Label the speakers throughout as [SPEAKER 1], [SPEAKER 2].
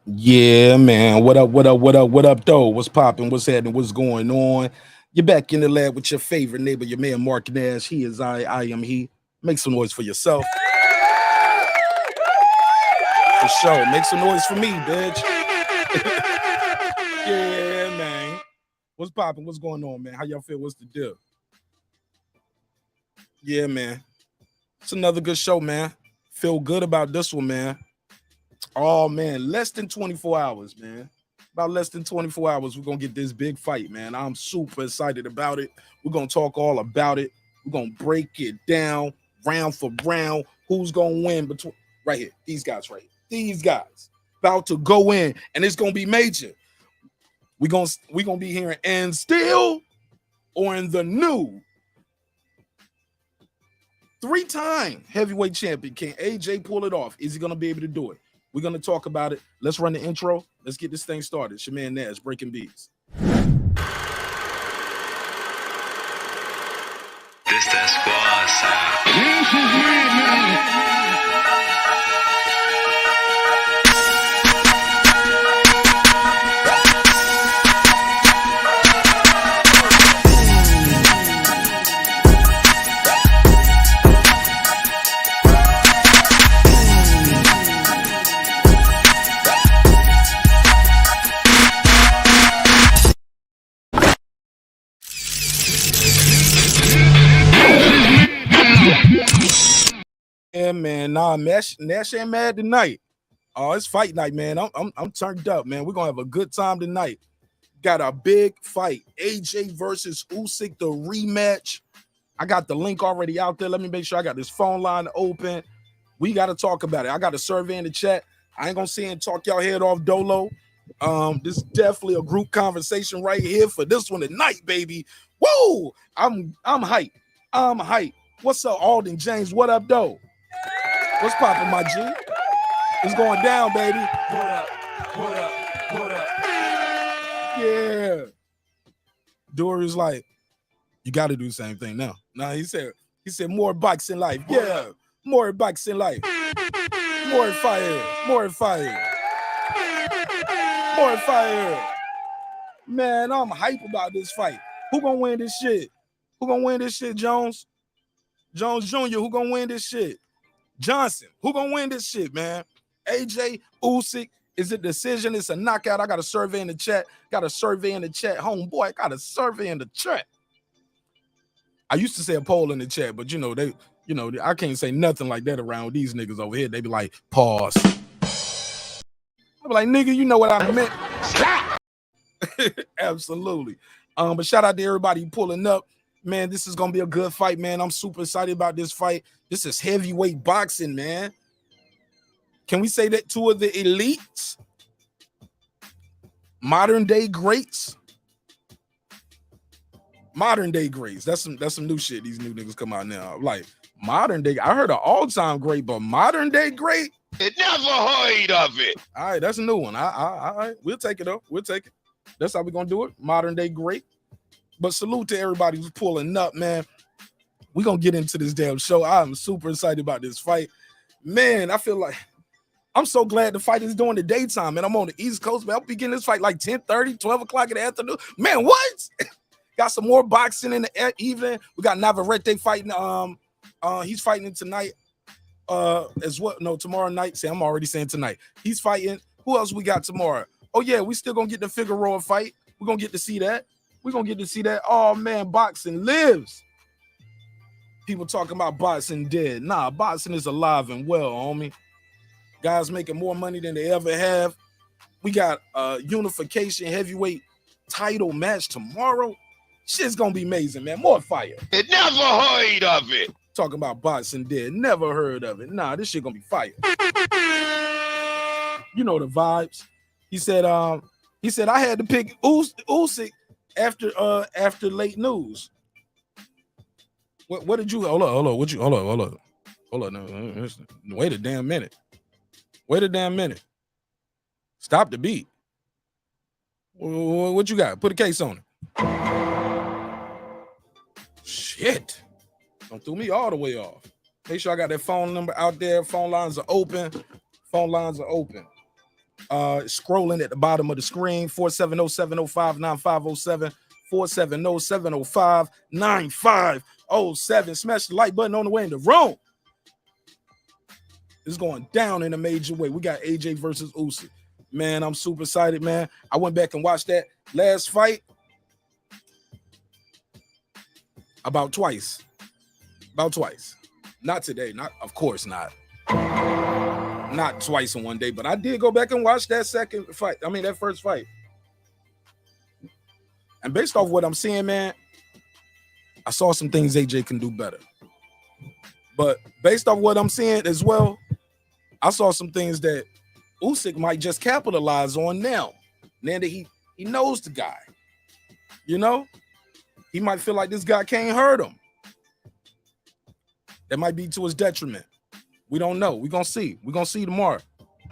[SPEAKER 1] Yeah, man. What up? What up? What up? What up, though? What's popping? What's happening? What's going on? You're back in the lab with your favorite neighbor, your man Marq Nash. He is I am he. Make some noise for yourself. For sure. Make some noise for me, bitch. Yeah, man. What's popping? What's going on, man? How y'all feel? What's the deal? Yeah, man. It's another good show, man. Feel good about this one, man. Oh man, less than 24 hours, man. About less than 24 hours, we're gonna get this big fight, man. I'm super excited about it. We're gonna talk all about it. We're gonna break it down round for round. Who's gonna win between right here? These guys right here. These guys about to go in, and it's gonna be major. We're gonna be hearing and still or in the new three-time heavyweight champion. Can AJ pull it off? Is he gonna be able to do it? We're going to talk about it. Let's run the intro. Let's get this thing started. It's your man Nash, Breaking Beats.
[SPEAKER 2] This that squad sound. This is mad,
[SPEAKER 1] Yeah, man. Nah, Nash ain't mad tonight. Oh, it's fight night, man. I'm turned up, man. We're gonna have a good time tonight. Got a big fight. AJ versus Usyk, the rematch. I got the link already out there. Let me make sure I got this phone line open. We got to talk about it. I got a survey in the chat. I ain't gonna sit and talk y'all head off dolo. This is definitely a group conversation right here for this one tonight, baby. Woo! I'm hyped. I'm hyped. What's up, Alden James? What up, though? What's popping, my G? It's going down, baby.
[SPEAKER 3] What up? What up? What up?
[SPEAKER 1] Yeah. Dory's like, you got to do the same thing now. Nah, he said more bikes in life. Yeah, more bikes in life. More fire. More fire. More fire. Man, I'm hype about this fight. Who gonna win this shit? Who gonna win this shit, Jones? Jones Jr., who gonna win this shit? Johnson, who gonna win this shit, man? AJ, Usyk, is it decision? It's a knockout. I got a survey in the chat. Got a survey in the chat. Homeboy, I got a survey in the chat. I used to say a poll in the chat, but I can't say nothing like that around these niggas over here. They be like, pause. I be like, nigga, you know what I meant. Absolutely. But shout out to everybody pulling up. Man, this is gonna be a good fight, man. I'm super excited about this fight. This is heavyweight boxing, man. Can we say that two of the elites, modern day greats? Modern day greats. That's some new shit. These new niggas come out now. Like modern day. I heard an all-time great, but modern day great.
[SPEAKER 2] It never heard of it.
[SPEAKER 1] All right, that's a new one. All right, we'll take it though. We'll take it. That's how we're gonna do it. Modern day great. But salute to everybody who's pulling up, man. We're gonna get into this damn show. I'm super excited about this fight. Man, I feel like I'm so glad the fight is during the daytime, and I'm on the East Coast, man. I'll be getting this fight like 10:30, 12 o'clock in the afternoon. Man, what? Got some more boxing in the evening. We got Navarrete fighting. He's fighting tonight. As well. No, tomorrow night. See, I'm already saying tonight. He's fighting. Who else we got tomorrow? Oh, yeah, we still gonna get the Figueroa fight. We're gonna get to see that. We're gonna get to see that. Oh man, boxing lives. People talking about boxing dead. Nah, boxing is alive and well, homie. Guys making more money than they ever have. We got a unification heavyweight title match tomorrow. Shit's gonna be amazing, man. More fire.
[SPEAKER 2] It never heard of it.
[SPEAKER 1] Talking about boxing dead. Never heard of it. Nah, this shit gonna be fire. You know the vibes. He said I had to pick Usyk after late news. What did you hold on? What you hold on? No, wait a damn minute. Wait a damn minute. Stop the beat. What you got? Put a case on it. Shit. Don't throw me all the way off. Make sure I got that phone number out there. Phone lines are open. Phone lines are open. Scrolling at the bottom of the screen, 470-705-9507, 470-705-9507. Smash the like button on the way in the room. It's going down in a major way. We got AJ versus Usyk. Man, I'm super excited, man. I went back and watched that last fight about twice. Not today. Of course not. Not twice in one day, but I did go back and watch that that first fight. And based off what I'm seeing, man, I saw some things AJ can do better. But based off what I'm seeing as well, I saw some things that Usyk might just capitalize on now. Now that he knows the guy. You know? He might feel like this guy can't hurt him. That might be to his detriment. We don't know. We're going to see. We're going to see tomorrow.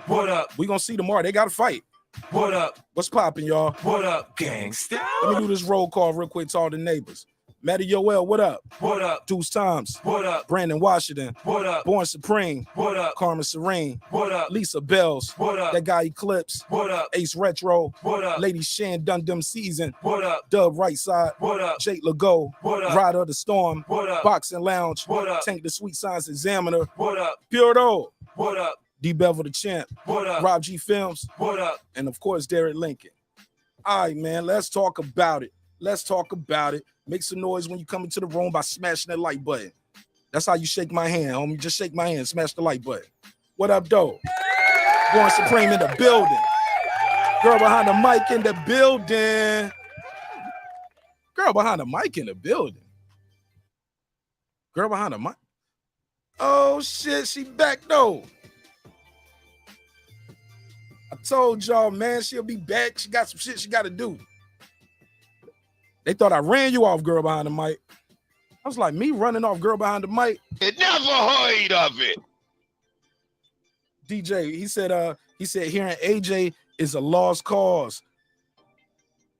[SPEAKER 3] What up?
[SPEAKER 1] We're going to see tomorrow. They got to fight.
[SPEAKER 3] What up?
[SPEAKER 1] What's popping, y'all?
[SPEAKER 3] What up, gangsta?
[SPEAKER 1] Let me do this roll call real quick to all the neighbors. Matty Yoel, what up?
[SPEAKER 3] What up?
[SPEAKER 1] Deuce Times.
[SPEAKER 3] What up?
[SPEAKER 1] Brandon Washington.
[SPEAKER 3] What up?
[SPEAKER 1] Born Supreme.
[SPEAKER 3] What up?
[SPEAKER 1] Carmen Serene.
[SPEAKER 3] What up?
[SPEAKER 1] Lisa Bells.
[SPEAKER 3] What up?
[SPEAKER 1] That guy Eclipse.
[SPEAKER 3] What up?
[SPEAKER 1] Ace Retro.
[SPEAKER 3] What up?
[SPEAKER 1] Lady Shan Dundum Season.
[SPEAKER 3] What up?
[SPEAKER 1] Dub Right Side.
[SPEAKER 3] What up?
[SPEAKER 1] Jake Legault.
[SPEAKER 3] What up?
[SPEAKER 1] Rider of the Storm.
[SPEAKER 3] What up?
[SPEAKER 1] Boxing Lounge.
[SPEAKER 3] What up?
[SPEAKER 1] Tank the Sweet Science Examiner.
[SPEAKER 3] What up?
[SPEAKER 1] Pure Doe.
[SPEAKER 3] What up?
[SPEAKER 1] D Bevel the Champ.
[SPEAKER 3] What up?
[SPEAKER 1] Rob G Films.
[SPEAKER 3] What up?
[SPEAKER 1] And of course, Derek Lincoln. All right, man, let's talk about it. Make some noise when you come into the room by smashing that like button. That's how you shake my hand, homie. Just shake my hand, smash the like button. What up, though? Born Supreme in the building. Girl behind the mic in the building. Girl behind the mic in the building. Girl behind the mic. Oh, shit, she back, though. I told y'all, man, she'll be back. She got some shit she got to do. They thought I ran you off, girl behind the mic. I was like, me running off girl behind the mic?
[SPEAKER 2] Never heard of it.
[SPEAKER 1] DJ, he said hearing AJ is a lost cause.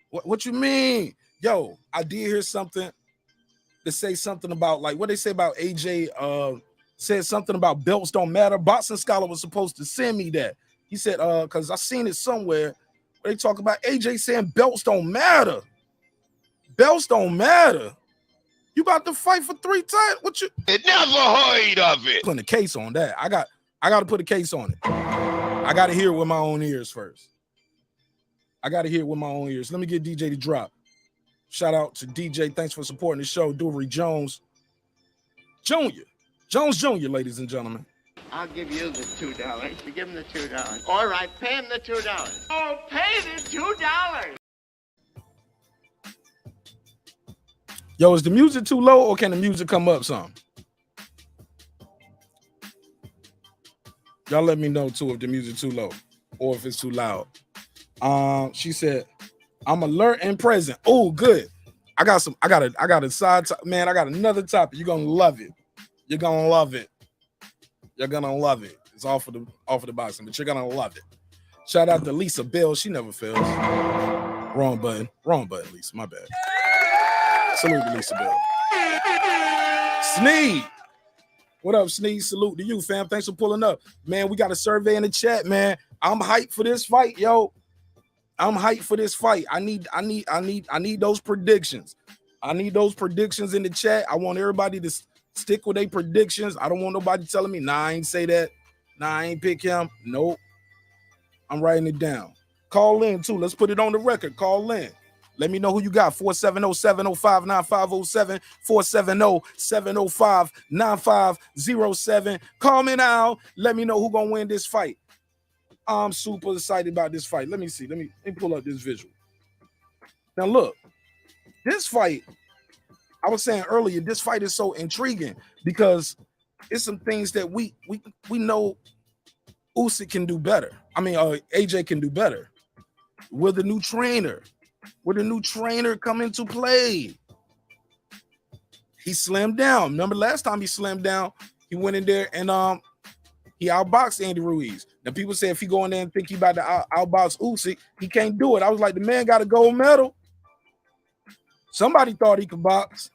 [SPEAKER 1] What you mean? Yo, I did hear something to say something about, like, what they say about AJ, said something about belts don't matter. Boxing Scholar was supposed to send me that. He said, because I seen it somewhere where they talk about AJ saying belts don't matter. Belts don't matter. You about to fight for 3 times? What you?
[SPEAKER 2] Never heard of it.
[SPEAKER 1] Putting a case on that. I got to put a case on it. I got to hear it with my own ears first. Let me get DJ to drop. Shout out to DJ. Thanks for supporting the show. Dury Jones Jr., ladies and gentlemen.
[SPEAKER 4] I'll give you the $2. You give him the $2. All right, pay him the $2. Oh, pay the $2.
[SPEAKER 1] Yo, is the music too low or can the music come up some? Y'all let me know too if the music too low or if it's too loud. She said, I'm alert and present. Oh, good. I got a side top, man. I got another topic. You're gonna love it. You're gonna love it. It's all for the boxing, but you're gonna love it. Shout out to Lisa Bell. She never fails. Wrong button, Lisa. My bad. Salute to Lisa Bell. Sneed. What up, Sneed? Salute to you, fam. Thanks for pulling up. Man, we got a survey in the chat, man. I'm hyped for this fight, yo. I need those predictions. I need those predictions in the chat. I want everybody to stick with their predictions. I don't want nobody telling me, nah, I ain't say that. Nah, I ain't pick him. Nope. I'm writing it down. Call in, too. Let's put it on the record. Call in. Let me know who you got. 470-705-9507. 470-705-9507. Call me now. Let me know who's going to win this fight. I'm super excited about this fight. Let me see. Let me pull up this visual. Now, look. This fight, I was saying earlier, this fight is so intriguing because it's some things that we know Usyk can do better. I mean, AJ can do better. Will the new trainer come into play? He slimmed down. Remember last time he slimmed down, he went in there and he outboxed Andy Ruiz. Now people say if he go in there and think he about to outbox Usyk, he can't do it. I was like, the man got a gold medal. Somebody thought he could box.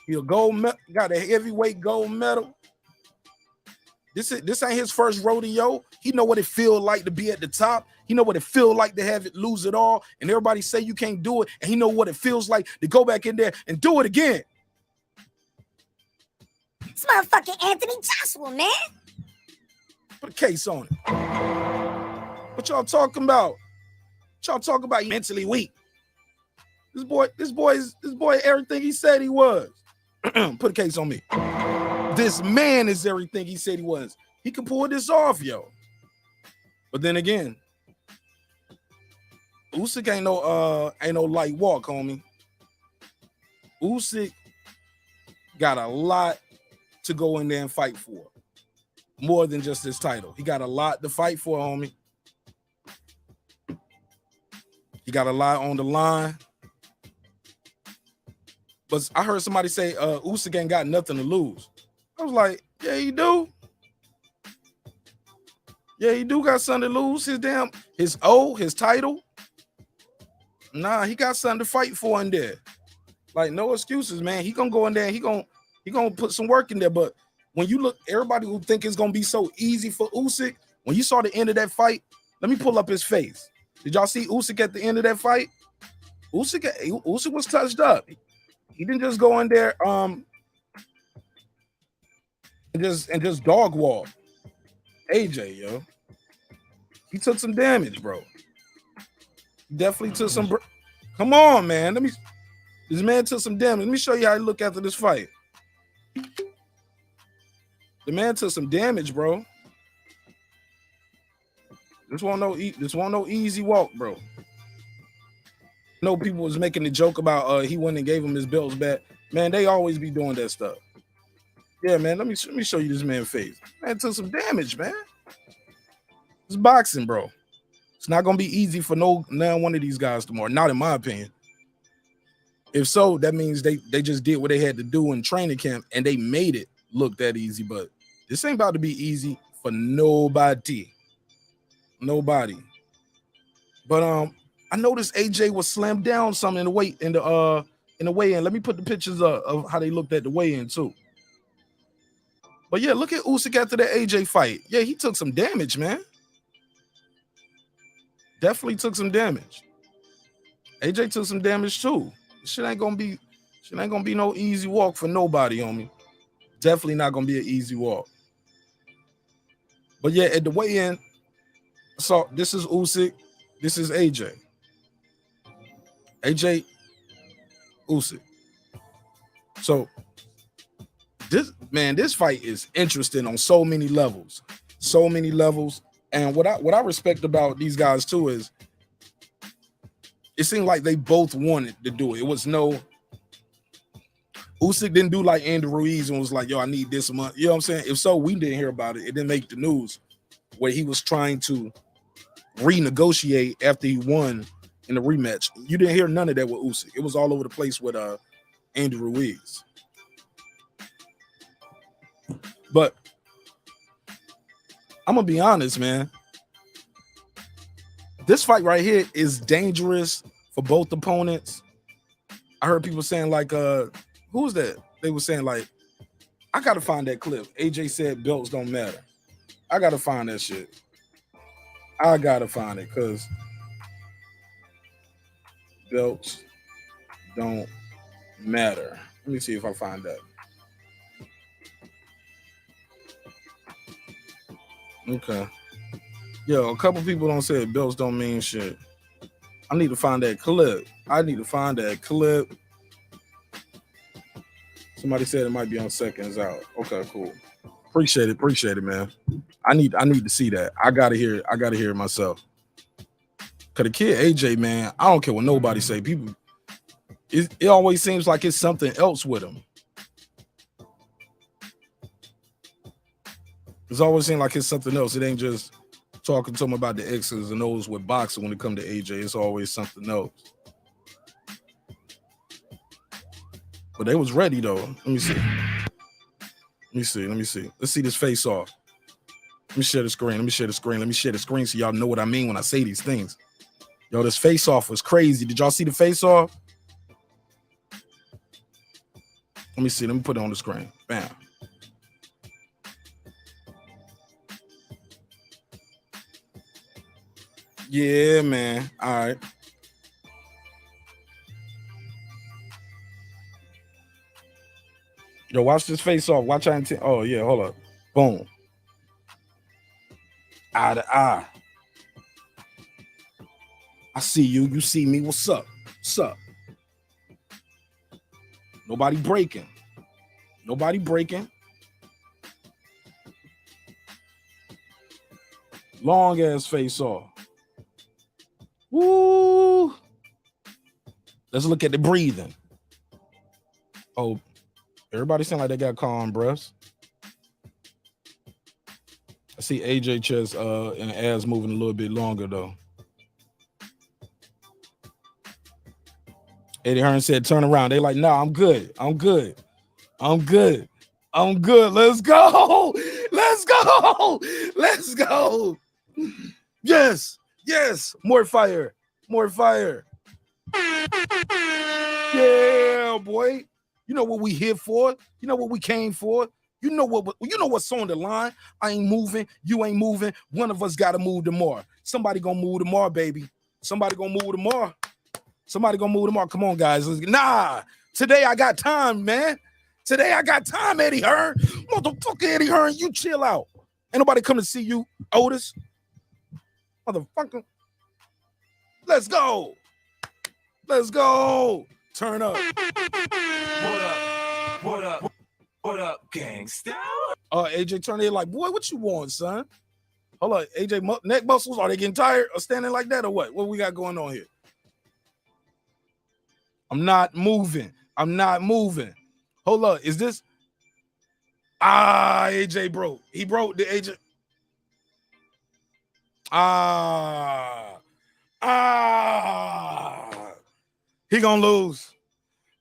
[SPEAKER 1] He got a heavyweight gold medal. This ain't his first rodeo. He know what it feel like to be at the top. He know what it feel like to have it lose it all. And everybody say you can't do it. And he know what it feels like to go back in there and do it again.
[SPEAKER 5] It's motherfucking Anthony Joshua, man.
[SPEAKER 1] Put a case on it. What y'all talking about? What y'all talking about? He mentally weak. This boy, everything he said he was. Put a case on me. This man is everything he said he was. He can pull this off, yo. But then again, Usyk ain't no light walk, homie. Usyk got a lot to go in there and fight for. More than just this title. He got a lot to fight for, homie. He got a lot on the line. But I heard somebody say Usyk ain't got nothing to lose. I was like, yeah, he do. Yeah, he do got something to lose. His title. Nah, he got something to fight for in there. Like, no excuses, man. He gonna go in there and he gonna put some work in there. But when you look, everybody who think it's gonna be so easy for Usyk, when you saw the end of that fight, let me pull up his face. Did y'all see Usyk at the end of that fight? Usyk was touched up. He didn't just go in there and just dog walk AJ, yo. He took some damage, bro. Definitely took some. Come on, man. This man took some damage. Let me show you how he look after this fight. The man took some damage, bro. This won't no easy walk, bro. No, people was making the joke about he went and gave him his belts back. Man, they always be doing that stuff. Yeah, man. Let me show you this man's face. Man took some damage, man. It's boxing, bro. It's not gonna be easy for no one of these guys tomorrow. Not in my opinion. If so, that means they just did what they had to do in training camp and they made it look that easy. But this ain't about to be easy for nobody. Nobody. But I noticed AJ was slammed down some in the weigh-in. Let me put the pictures of how they looked at the weigh-in too. But yeah, look at Usyk after that AJ fight. Yeah, he took some damage, man. Definitely took some damage. AJ took some damage too. Shit ain't gonna be no easy walk for nobody on me. Definitely not gonna be an easy walk. But yeah, at the weigh-in, so this is Usyk, this is AJ. AJ, Usyk. So this fight is interesting on so many levels. So many levels. And what I respect about these guys too is it seemed like they both wanted to do it. It was no Usyk didn't do like Andy Ruiz and was like, yo, I need this month. You know what I'm saying? If so, we didn't hear about it. It didn't make the news where he was trying to renegotiate after he won in the rematch. You didn't hear none of that with Usyk. It was all over the place with Andy Ruiz. But I'm gonna be honest, man. This fight right here is dangerous for both opponents. I heard people saying like, who was that? They were saying like, I gotta find that clip. AJ said belts don't matter. I gotta find that shit. I gotta find it because belts don't matter. Let me see if I find that. Okay. Yo, a couple people don't say belts don't mean shit. I need to find that clip. Somebody said it might be on seconds out. Okay, cool. Appreciate it, man. I need to see that. I gotta hear it myself. Cause the kid AJ, man, I don't care what nobody say. People, it always seems like it's something else with him. It's always seemed like it's something else. It ain't just talking to him about the X's and O's with boxing when it comes to AJ. It's always something else. But they was ready though. Let me see. Let's see this face off. Let me share the screen so y'all know what I mean when I say these things. Yo, this face off was crazy. Did y'all see the face off? Let me see. Let me put it on the screen. Bam. Yeah, man. All right. Yo, watch this face off. Watch out. Oh, yeah, hold up. Boom. Eye to eye. I see you. You see me. What's up? What's up? Nobody breaking. Nobody breaking. Long ass face off. Woo. Let's look at the breathing. Oh, everybody sound like they got calm breaths. I see AJ chest and ass moving a little bit longer though. Eddie Hearn said, turn around. They like, nah, I'm good. I'm good. I'm good. I'm good. Let's go. Let's go. Let's go. Yes. Yes. More fire. More fire. Yeah, boy. You know what we here for. You know what we came for. You know what's on the line. I ain't moving. You ain't moving. One of us got to move tomorrow. Somebody gonna move tomorrow, baby. Somebody gonna move tomorrow. Somebody gonna move tomorrow. Come on, guys. Nah. Today I got time, man. Today I got time, Eddie Hearn. Motherfucker, Eddie Hearn, you chill out. Ain't nobody come to see you, Otis. Motherfucker. Let's go. Let's go. Turn up.
[SPEAKER 3] What up? What up? What up, gangsta?
[SPEAKER 1] AJ turn it like, boy, what you want, son? Hold on, AJ, neck muscles, are they getting tired or standing like that or what? What we got going on here? I'm not moving. I'm not moving. Hold up, is this? AJ broke. He broke the AJ. He gonna lose.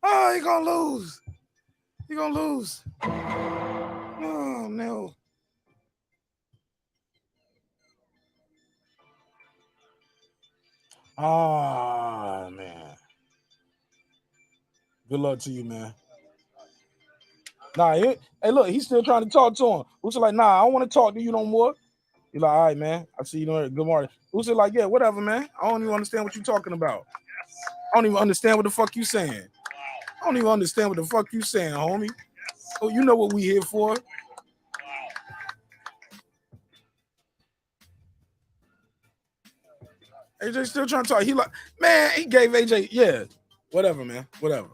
[SPEAKER 1] He gonna lose. He gonna lose. Oh, no. Man. Good luck to you, man. Nah, hey, look, he's still trying to talk to him. Usyk like, nah, I don't want to talk to you no more. He's like, all right, man. I see you later. Good morning. Usyk like, yeah, whatever, man. I don't even understand what you're talking about. I don't even understand what the fuck you saying. I don't even understand what the fuck you saying, homie. Oh, you know what we here for. AJ still trying to talk. He like, man, he gave AJ, yeah, whatever, man, whatever.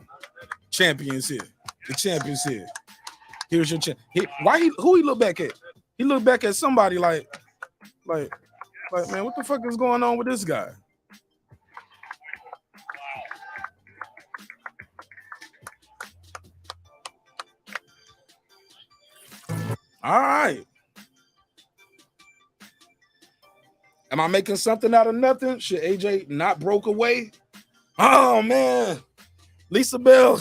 [SPEAKER 1] Champions here. The champions here. Here's your champ. Who he look back at? He looked back at somebody like, man, what the fuck is going on with this guy? All right. Am I making something out of nothing? Should AJ not broke away? Oh, man. Lisa Bell.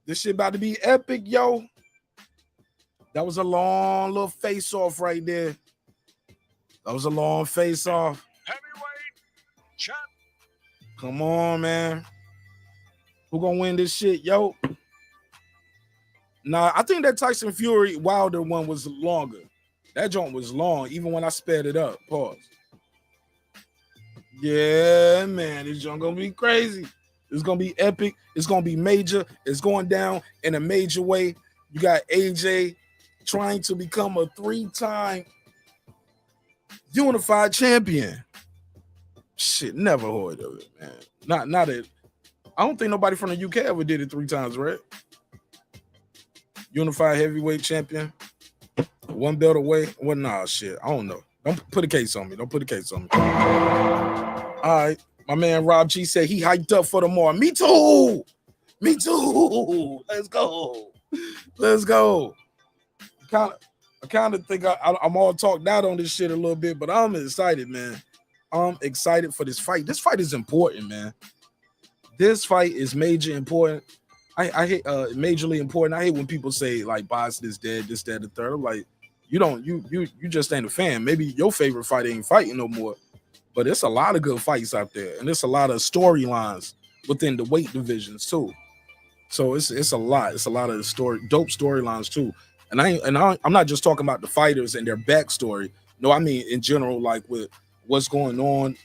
[SPEAKER 1] This shit about to be epic, yo. That was a long little face-off right there. That was a long face-off.
[SPEAKER 6] Heavyweight champ.
[SPEAKER 1] Come on, man. Who gonna win this shit, yo? Nah, I think that Tyson Fury Wilder one was longer. That joint was long, even when I sped it up. Pause. Yeah, man, this joint gonna be crazy. It's gonna be epic. It's gonna be major. It's going down in a major way. You got AJ trying to become a 3-time unified champion. Shit, never heard of it, man. Not it. I don't think nobody from the UK ever did it 3 times, right? Unified heavyweight champion. 1 belt away. Well, nah, shit. I don't know. Don't put a case on me. Don't put a case on me. All right. My man Rob G said he hyped up for tomorrow. Me too. Me too. Let's go. Let's go. I kind of think I'm all talked out on this shit a little bit, but I'm excited, man. I'm excited for this fight. This fight is important, man. This fight is major important. I hate majorly important. I hate when people say like Boston is dead, this, that, the third. I'm like, you just ain't a fan. Maybe your favorite fight ain't fighting no more. But it's a lot of good fights out there, and there's a lot of storylines within the weight divisions too. So it's a lot. It's a lot of dope storylines too. And I'm not just talking about the fighters and their backstory, No, I mean in general, like with what's going on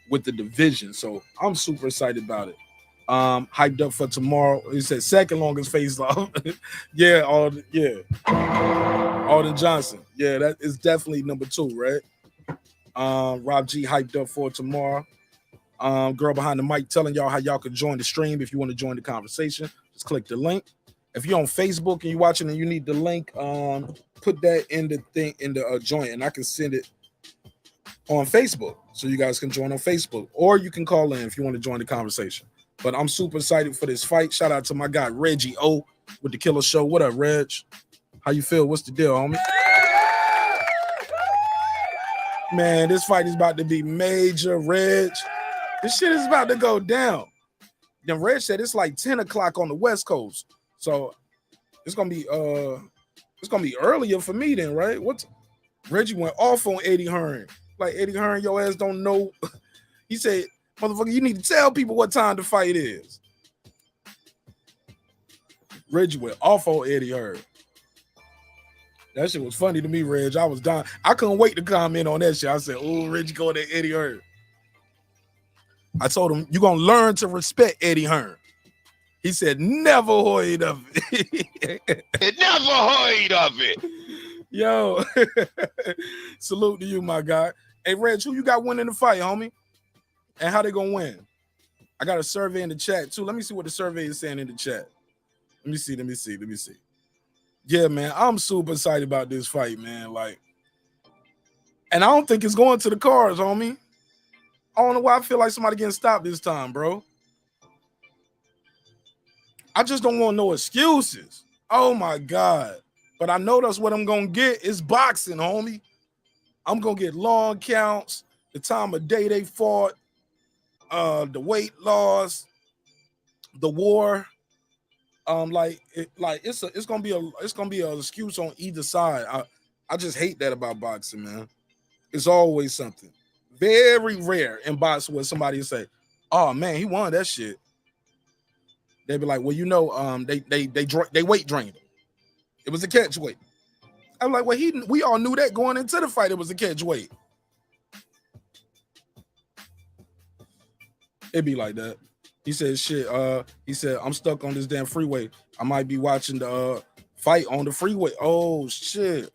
[SPEAKER 1] with the division. So I'm super excited about it. Hyped up for tomorrow. He said second longest face off. Yeah, Alden Johnson. Yeah, that is definitely number 2, right? Rob G hyped up for tomorrow. Girl behind the mic telling y'all how y'all can join the stream. If you want to join the conversation, just click the link. If you're on Facebook and you're watching and you need the link, put that in the thing in the joint, and I can send it on Facebook so you guys can join on Facebook, or you can call in if you want to join the conversation. But I'm super excited for this fight. Shout out to my guy Reggie O with the Killer Show. What up, Reg? How you feel? What's the deal, homie? Man, this fight is about to be major, Reg. This shit is about to go down. Then Reg said it's like 10 o'clock on the West Coast. So it's gonna be earlier for me then, right? Reggie went off on Eddie Hearn. Like Eddie Hearn, your ass don't know. He said, motherfucker, you need to tell people what time the fight is. Reggie went off on Eddie Hearn. That shit was funny to me, Reg. I was dying. I couldn't wait to comment on that shit. I said, oh, Reggie going to Eddie Hearn. I told him, you're going to learn to respect Eddie Hearn. He said, never heard of it.
[SPEAKER 6] Never heard of it.
[SPEAKER 1] Yo, salute to you, my guy. Hey, Reg, who you got winning the fight, homie? And how they going to win? I got a survey in the chat, too. Let me see what the survey is saying in the chat. Let me see. Yeah, man, I'm super excited about this fight, man. Like, and I don't think it's going to the cards, homie. I don't know why I feel like somebody getting stopped this time, bro. I just don't want no excuses. Oh, my God. But I know that's what I'm going to get. It's boxing, homie. I'm going to get long counts, the time of day they fought, the weight loss, the war. It's gonna be an excuse on either side. I just hate that about boxing, man. It's always something. Very rare in boxing where somebody will say, "Oh man, he won that shit." They'd be like, "Well, you know, they weight drained him. It was a catch weight." I'm like, "Well, we all knew that going into the fight. It was a catch weight." It'd be like that. He said, shit, he said, I'm stuck on this damn freeway. I might be watching the fight on the freeway. Oh, shit.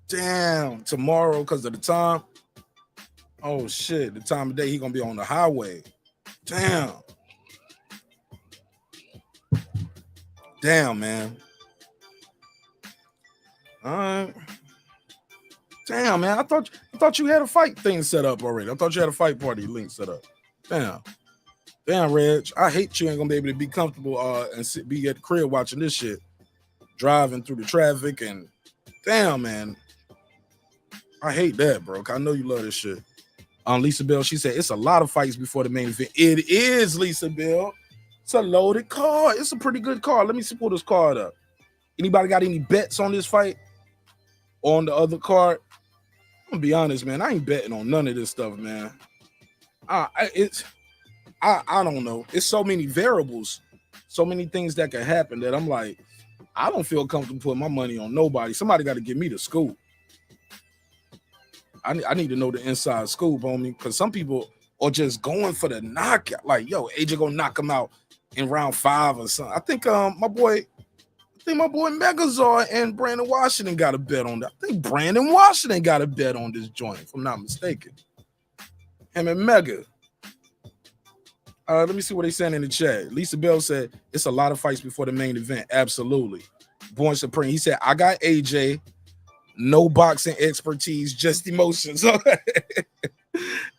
[SPEAKER 1] Damn, tomorrow, because of the time. Oh, shit, the time of day he going to be on the highway. Damn. Damn, man. All right. Damn, man. I thought you had a fight thing set up already. I thought you had a fight party link set up. Damn, Reg. I hate you ain't gonna be able to be comfortable and be at the crib watching this shit, driving through the traffic and damn, man. I hate that, bro. I know you love this shit. Lisa Bell, she said it's a lot of fights before the main event. It is, Lisa Bell. It's a loaded card. It's a pretty good card. Let me pull this card up. Anybody got any bets on this fight? On the other card? I'm gonna be honest, man. I ain't betting on none of this stuff, man. I don't know. It's so many variables, so many things that can happen that I'm like, I don't feel comfortable putting my money on nobody. Somebody got to give me the scoop. I need to know the inside scoop, homie, because some people are just going for the knockout. Like, yo, AJ gonna knock him out in round 5 or something. I think my boy Megazord and Brandon Washington got a bet on that. I think Brandon Washington got a bet on this joint, if I'm not mistaken. Him and Mega. Let me see what they saying in the chat. Lisa Bell said it's a lot of fights before the main event. Absolutely. Born Supreme. He said, I got AJ, no boxing expertise, just emotions.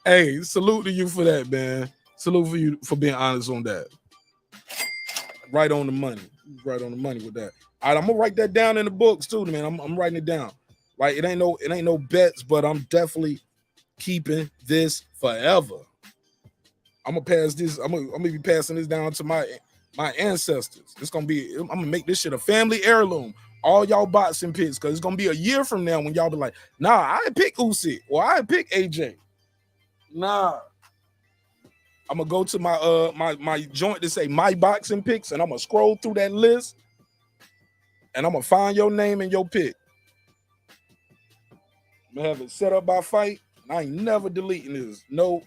[SPEAKER 1] Hey, salute to you for that, man. Salute for you for being honest on that. Right on the money. Right on the money with that. All right, I'm gonna write that down in the books too, man. I'm writing it down. Right, it ain't no bets, but I'm definitely keeping this forever. I'm gonna pass this. I'm gonna be passing this down to my ancestors. I'm gonna make this shit a family heirloom. All y'all boxing picks, because it's gonna be a year from now when y'all be like, nah, I pick Usyk or I pick AJ. Nah. I'm gonna go to my joint to say my boxing picks, and I'm gonna scroll through that list, and I'm gonna find your name and your pick. I'm gonna have it set up by fight. I ain't never deleting this. No,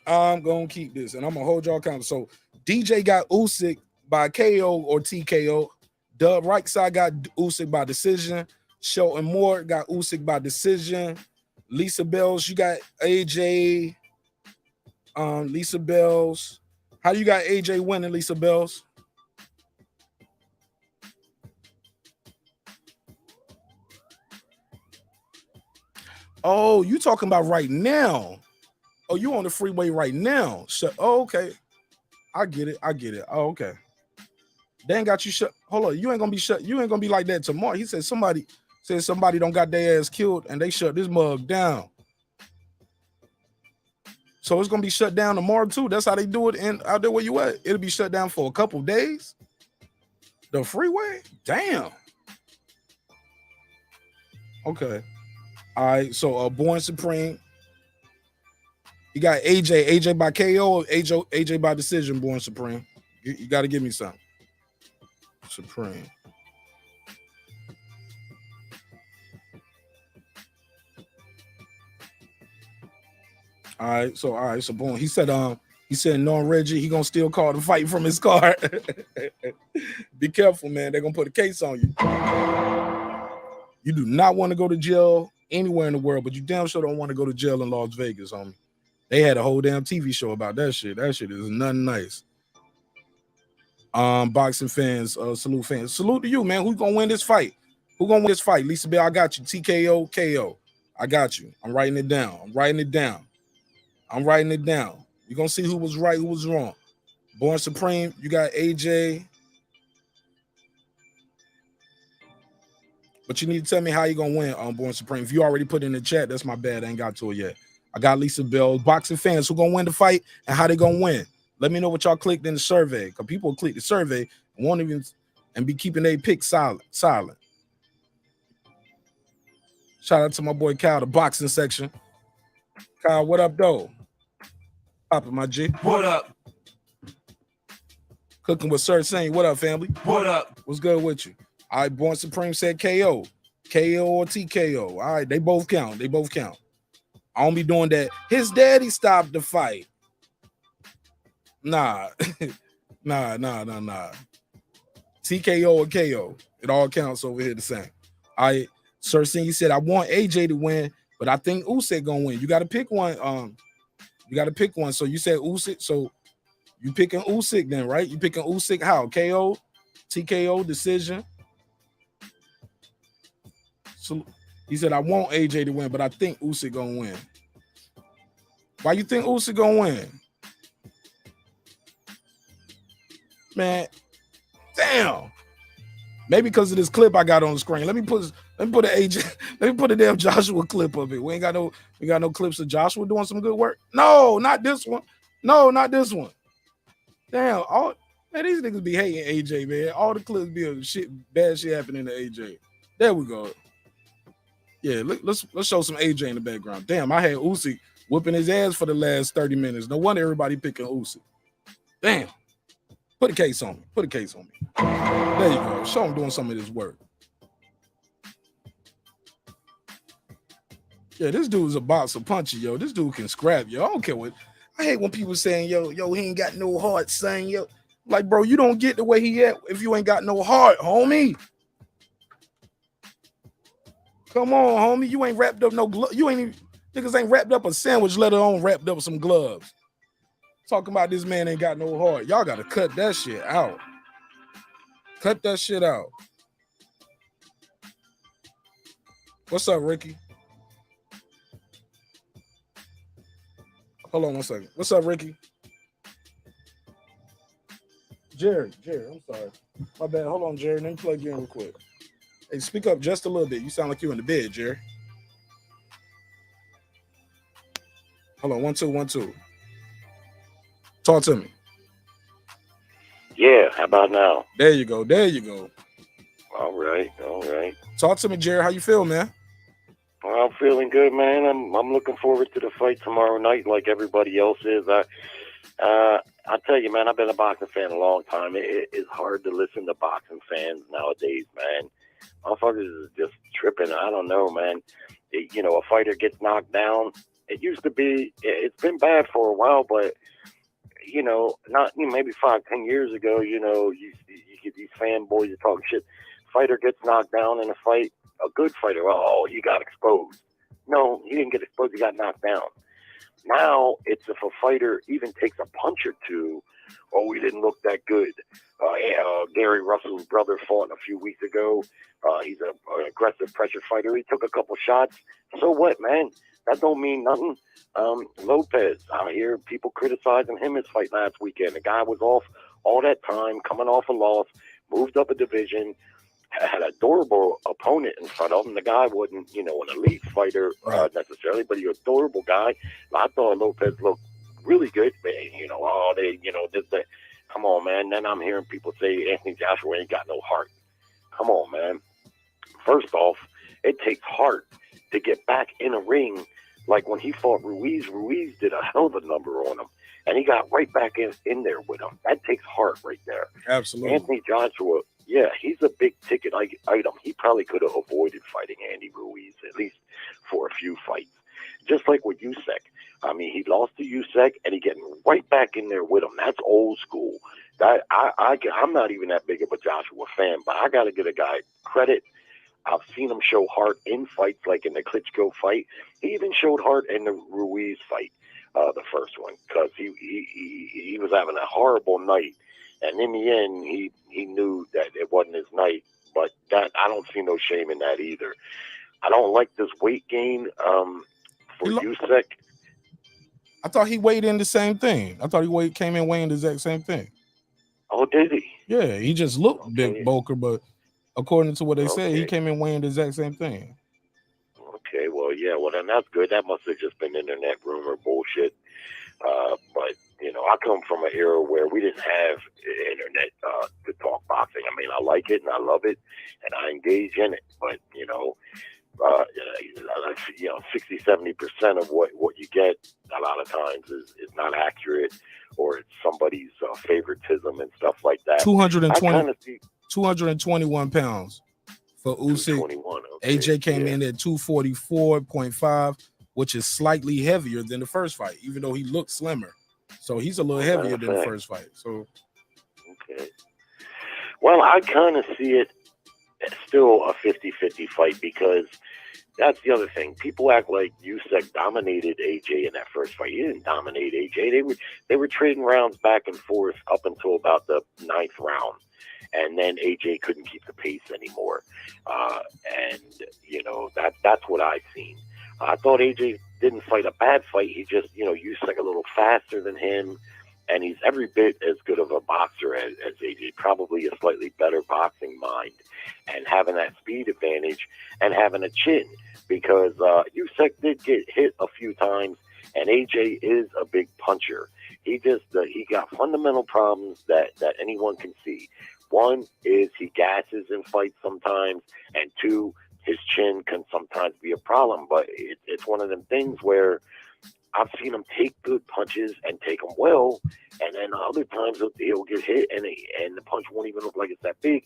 [SPEAKER 1] I'm gonna keep this, and I'm gonna hold y'all accountable. So DJ got Usyk by KO or TKO. Dub right side got Usyk by decision. Shelton Moore got Usyk by decision. Lisa Bells, you got AJ. Lisa Bells. How you got AJ winning, Lisa Bells? Oh, you talking about right now? Oh, you on the freeway right now? Oh, okay. I get it. Oh, okay. They ain't got you shut. Hold on, you ain't gonna be shut. You ain't gonna be like that tomorrow. He said somebody don't got their ass killed and they shut this mug down. So it's gonna be shut down tomorrow too. That's how they do it. And out there where you at, it'll be shut down for a couple days. The freeway, damn. Okay. All right. So Born Supreme. You got AJ by KO or AJ by decision. Born Supreme. You got to give me something. Supreme. All right, so boom. He said no Reggie, he gonna still call the fight from his car. Be careful, man. They're gonna put a case on you. You do not want to go to jail anywhere in the world, but you damn sure don't want to go to jail in Las Vegas, homie. They had a whole damn TV show about that shit. That shit is nothing nice. Boxing fans, salute fans. Salute to you, man. Who's gonna win this fight? Who gonna win this fight? Lisa Bell, I got you. TKO, KO. I got you. I'm writing it down. You're gonna see who was right, who was wrong. Born Supreme, you got AJ. But you need to tell me how you gonna win on Born Supreme. If you already put it in the chat, that's my bad. I ain't got to it yet. I got Lisa Bell. Boxing fans, who gonna win the fight and how they gonna win? Let me know what y'all clicked in the survey. Because people click the survey and won't even and be keeping their pick silent. Shout out to my boy Kyle, the boxing section. Kyle, what up, though? Poppin', my G.
[SPEAKER 3] What up?
[SPEAKER 1] Cooking with Sir Sane. What up, family?
[SPEAKER 3] What up?
[SPEAKER 1] What's good with you? All right, Born Supreme said KO. KO or TKO. All right, they both count. I don't be doing that. His daddy stopped the fight. Nah. TKO or KO. It all counts over here the same. All right, Sir Sane said, I want AJ to win, but I think Usyk gonna win. You got to pick one. So you said Usyk. So you picking Usyk then, right? You picking Usyk how? KO, TKO, decision. So he said, I want AJ to win, but I think Usyk gonna win. Why you think Usyk gonna win? Man, damn. Maybe because of this clip I got on the screen. Let me put a damn Joshua clip of it. We got no clips of Joshua doing some good work. No, not this one. Damn, man, these niggas be hating AJ, man. All the clips be of bad shit happening to AJ. There we go. Yeah, let's show some AJ in the background. Damn, I had Usyk whooping his ass for the last 30 minutes. No wonder everybody picking Usyk. Damn. Put a case on me. There you go. Show him doing some of this work. Yeah, this dude's a boxer puncher, yo. This dude can scrap, yo. I don't care what. I hate when people saying, yo, he ain't got no heart, son, yo. Like, bro, you don't get the way he at if you ain't got no heart, homie. Come on, homie. You ain't wrapped up no glove. Niggas ain't wrapped up a sandwich, let alone wrapped up some gloves. Talking about this man ain't got no heart. Y'all got to cut that shit out. What's up, Ricky? Hold on 1 second. What's up, Ricky? Jerry, I'm sorry. My bad. Hold on, Jerry. Let me plug you in real quick. Hey, speak up just a little bit. You sound like you in the bed, Jerry. Hold on. 1 2 1 2. Talk to me.
[SPEAKER 7] Yeah, how about now?
[SPEAKER 1] There you go.
[SPEAKER 7] All right.
[SPEAKER 1] Talk to me, Jerry. How you feel, man?
[SPEAKER 7] Well, I'm feeling good, man. I'm looking forward to the fight tomorrow night, like everybody else is. I tell you, man, I've been a boxing fan a long time. It's hard to listen to boxing fans nowadays, man. Motherfuckers is just tripping. I don't know, man. A fighter gets knocked down. It used to be, it's been bad for a while, but, not maybe 5-10 years ago, you get these fanboys that talk shit. Fighter gets knocked down in a fight. A good fighter, oh, he got exposed. No, he didn't get exposed. He got knocked down. Now, it's if a fighter even takes a punch or two, oh, he didn't look that good. Gary Russell's brother fought a few weeks ago. He's an aggressive pressure fighter. He took a couple shots. So what, man? That don't mean nothing. Lopez, I hear people criticizing him his fight last weekend. The guy was off all that time, coming off a loss, moved up a division, had a durable opponent in front of him. The guy wasn't, an elite fighter necessarily, but he's a durable guy. I thought Lopez looked really good. This. Come on, man. Then I'm hearing people say Anthony Joshua ain't got no heart. Come on, man. First off, it takes heart to get back in a ring. Like when he fought Ruiz did a hell of a number on him, and he got right back in there with him. That takes heart right there.
[SPEAKER 1] Absolutely.
[SPEAKER 7] Anthony Joshua, yeah, he's a big ticket item. He probably could have avoided fighting Andy Ruiz, at least for a few fights. Just like with Usyk. I mean, he lost to Usyk, and he getting right back in there with him. That's old school. I'm not even that big of a Joshua fan, but I got to give a guy credit. I've seen him show heart in fights, like in the Klitschko fight. He even showed heart in the Ruiz fight, the first one, because he was having a horrible night, and in the end, he knew that it wasn't his night. But that I don't see no shame in that either. I don't like this weight gain for Usyk.
[SPEAKER 1] I thought he weighed in the same thing. I thought he came in weighing the exact same thing.
[SPEAKER 7] Oh, did he?
[SPEAKER 1] Yeah, he just looked big bulker, but according to what they said, he came in weighing the exact same thing.
[SPEAKER 7] Okay, well, then that's good. That must have just been internet rumor bullshit. But, I come from an era where we didn't have internet to talk boxing. I mean, I like it and I love it and I engage in it. But, 60-70% of what you get a lot of times is not accurate, or it's somebody's favoritism and stuff like that.
[SPEAKER 1] 221 pounds for Usyk. Okay. AJ came in at 244.5, which is slightly heavier than the first fight, even though he looked slimmer. So he's a little heavier than the first fight. So,
[SPEAKER 7] okay. Well, I kind of see it as still a 50-50 fight, because that's the other thing. People act like Usyk dominated AJ in that first fight. He didn't dominate AJ. They were trading rounds back and forth up until about the 9th round. And then AJ couldn't keep the pace anymore. That's what I've seen. I thought AJ didn't fight a bad fight. He just, Usyk a little faster than him. And he's every bit as good of a boxer as AJ, probably a slightly better boxing mind, and having that speed advantage and having a chin, because Usyk did get hit a few times, and AJ is a big puncher. He got fundamental problems that anyone can see. One is he gasses in fights sometimes, and two, his chin can sometimes be a problem. But it's one of them things where I've seen him take good punches and take them well, and then other times he'll get hit and the punch won't even look like it's that big,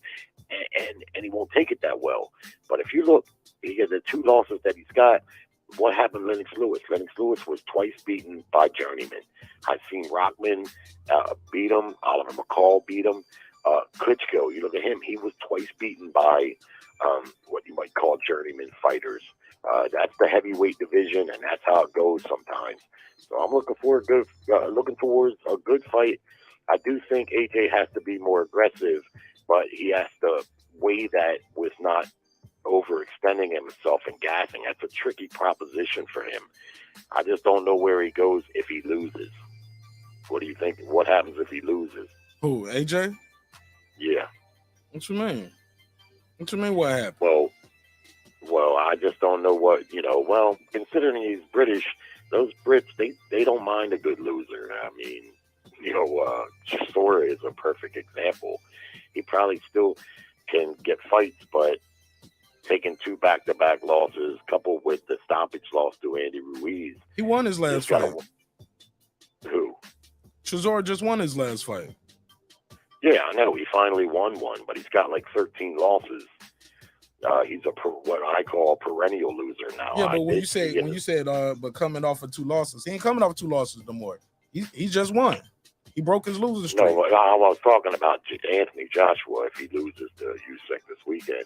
[SPEAKER 7] and he won't take it that well. But if you look, he got the 2 losses that he's got. What happened to Lennox Lewis? Lennox Lewis was twice beaten by journeyman. I've seen Rockman beat him. Oliver McCall beat him. Klitschko, you look at him, he was twice beaten by what you might call journeyman fighters. That's the heavyweight division, and that's how it goes sometimes. So I'm looking towards a good fight. I do think AJ has to be more aggressive, but he has to weigh that with not overextending himself and gassing. That's a tricky proposition for him. I just don't know where he goes if he loses. What do you think? What happens if he loses?
[SPEAKER 1] Who, AJ?
[SPEAKER 7] Yeah.
[SPEAKER 1] What you mean? What you mean what happened?
[SPEAKER 7] Well, I just don't know what, well, considering he's British, those Brits, they don't mind a good loser. I mean, Chisora is a perfect example. He probably still can get fights, but taking 2 back-to-back losses, coupled with the stoppage loss to Andy Ruiz.
[SPEAKER 1] He won his last fight.
[SPEAKER 7] Who?
[SPEAKER 1] Chisora just won his last fight.
[SPEAKER 7] Yeah, I know. He finally won one, but he's got like 13 losses. He's what I call a perennial loser now.
[SPEAKER 1] Yeah, but when you said but coming off of 2 losses, he ain't coming off of 2 losses no more. He just won. He broke his losing streak.
[SPEAKER 7] No, I was talking about Anthony Joshua. If he loses to Usyk this weekend,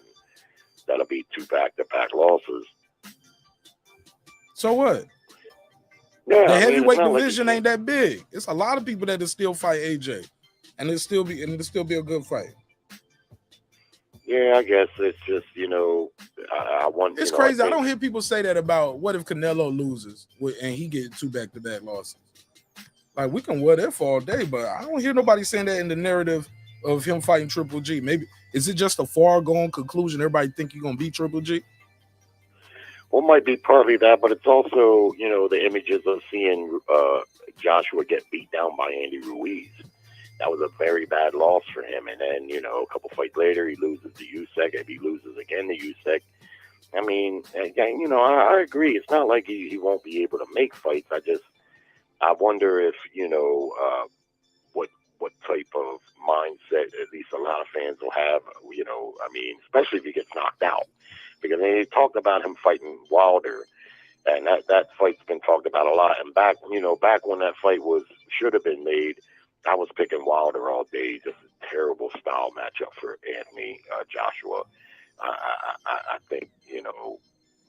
[SPEAKER 7] that'll be 2 back-to-back losses.
[SPEAKER 1] So what?
[SPEAKER 7] Yeah,
[SPEAKER 1] the heavyweight division ain't that big. It's a lot of people that will still fight AJ, and it'll still be a good fight.
[SPEAKER 7] Yeah, I guess it's just I want.
[SPEAKER 1] It's crazy. I don't hear people say that about what if Canelo loses and he gets 2 back-to-back losses. Like, we can what if all day, but I don't hear nobody saying that in the narrative of him fighting Triple G. Maybe is it just a far-gone conclusion? Everybody think you're gonna beat Triple G?
[SPEAKER 7] Well, it might be partly that, but it's also the images of seeing Joshua get beat down by Andy Ruiz. That was a very bad loss for him. And then a couple fights later, he loses to Usyk. If he loses again to Usyk, I mean, I agree. It's not like he won't be able to make fights. I wonder if what type of mindset at least a lot of fans will have. I mean, especially if he gets knocked out, because they talked about him fighting Wilder, and that fight's been talked about a lot. And back when that fight should have been made, I was picking Wilder all day. Just a terrible style matchup for Anthony Joshua. I think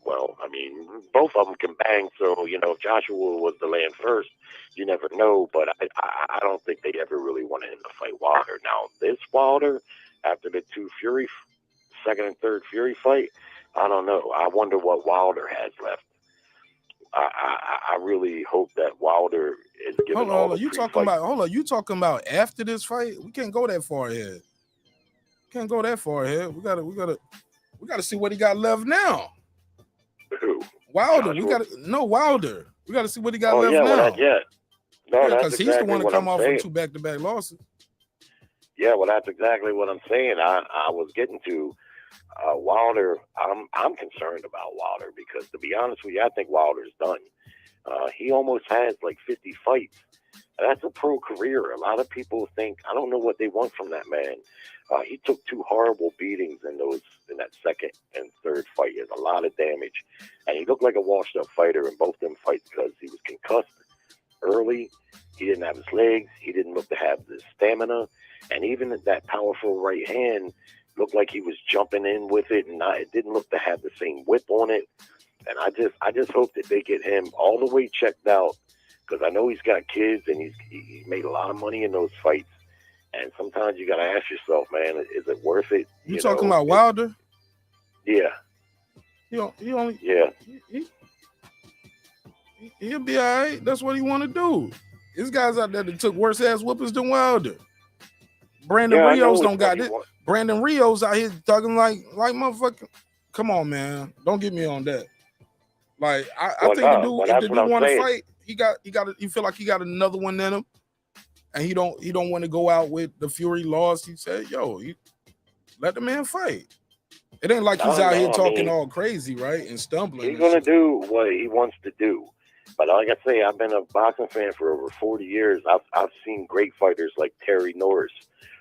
[SPEAKER 7] well, I mean, both of them can bang. So if Joshua was to land first, you never know. But I don't think they ever really wanted him to fight Wilder. Now this Wilder, after the 2 Fury, second and third Fury fight, I don't know. I wonder what Wilder has left. I really hope that Wilder is given
[SPEAKER 1] hold on. You talking about after this fight? We can't go that far ahead. Can't go that far ahead. We gotta see what he got left now.
[SPEAKER 7] Who?
[SPEAKER 1] Wilder.
[SPEAKER 7] Joshua?
[SPEAKER 1] Wilder. We gotta see what he got left
[SPEAKER 7] now.
[SPEAKER 1] Well,
[SPEAKER 7] because
[SPEAKER 1] he's the one to come off from 2 back-to-back losses.
[SPEAKER 7] Yeah, well, that's exactly what I'm saying. I was getting to Wilder. I'm concerned about Wilder because, to be honest with you, I think Wilder's done. He almost has like 50 fights. That's a pro career. A lot of people think, I don't know what they want from that man. He took 2 horrible beatings in that second and third fight. He has a lot of damage, and he looked like a washed-up fighter in both them fights because he was concussed early. He didn't have his legs. He didn't look to have the stamina, and even that powerful right hand looked like he was jumping in with it, and it didn't look to have the same whip on it. And I just hope that they get him all the way checked out, because I know he's got kids and he made a lot of money in those fights. And sometimes you got to ask yourself, man, is it worth it?
[SPEAKER 1] You talking about Wilder?
[SPEAKER 7] Yeah.
[SPEAKER 1] He only.
[SPEAKER 7] Yeah.
[SPEAKER 1] He'll be all right. That's what he want to do. There's guys out there that took worse ass whoopers than Wilder. Brandon Rios don't got it. Brandon Rios out here talking like motherfucker. Come on, man. Don't get me on that. Like I think the dude, if the dude want to fight, he feel like he got another one in him, and he don't want to go out with the Fury loss. He said, let the man fight. It ain't like he's out here talking all crazy, right, and stumbling.
[SPEAKER 7] He's gonna do what he wants to do. But like I say, I've been a boxing fan for over 40 years. I've seen great fighters like Terry Norris,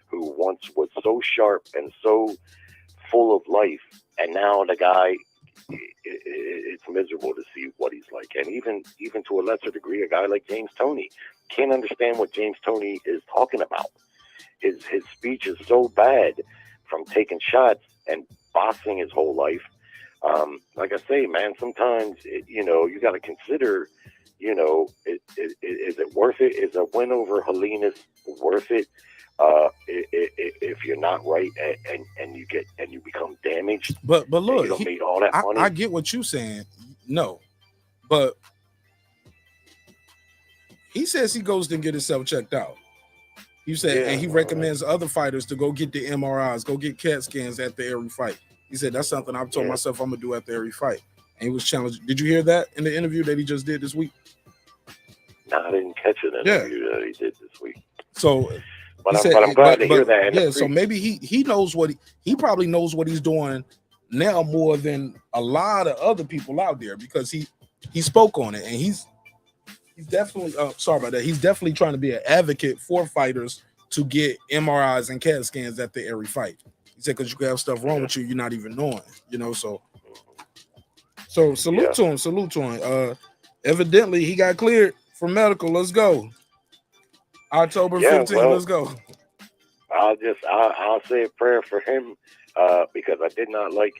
[SPEAKER 7] who once was so sharp and so full of life, and now the guy, it's miserable to see what he's like. And even to a lesser degree, a guy like James Toney can't understand what James Toney is talking about. His speech is so bad from taking shots and boxing his whole life. Like I say, man, sometimes you got to consider, is it worth it? Is a win over Helenas worth it? If you're not right and you become damaged,
[SPEAKER 1] but look,
[SPEAKER 7] you don't need all that money.
[SPEAKER 1] I get what you're saying. No, but he says he goes to get himself checked out. You said, and he recommends other fighters to go get the MRIs, go get CAT scans after every fight. He said that's something I've told myself I'm gonna do after every fight. And he was challenged. Did you hear that in the interview that he just did this week?
[SPEAKER 7] No, I didn't catch an interview that he did this week.
[SPEAKER 1] So,
[SPEAKER 7] but I'm glad to hear that.
[SPEAKER 1] Yeah, so maybe he knows he probably knows what he's doing now more than a lot of other people out there, because he spoke on it, and he's definitely sorry about that. He's definitely trying to be an advocate for fighters to get MRIs and CAT scans after every fight. He said because you could have stuff wrong with you, you're not even knowing, you know. So salute to him. Salute to him. Evidently, he got cleared for medical. Let's go. October 15th.
[SPEAKER 7] Well,
[SPEAKER 1] let's go.
[SPEAKER 7] I'll say a prayer for him because I did not like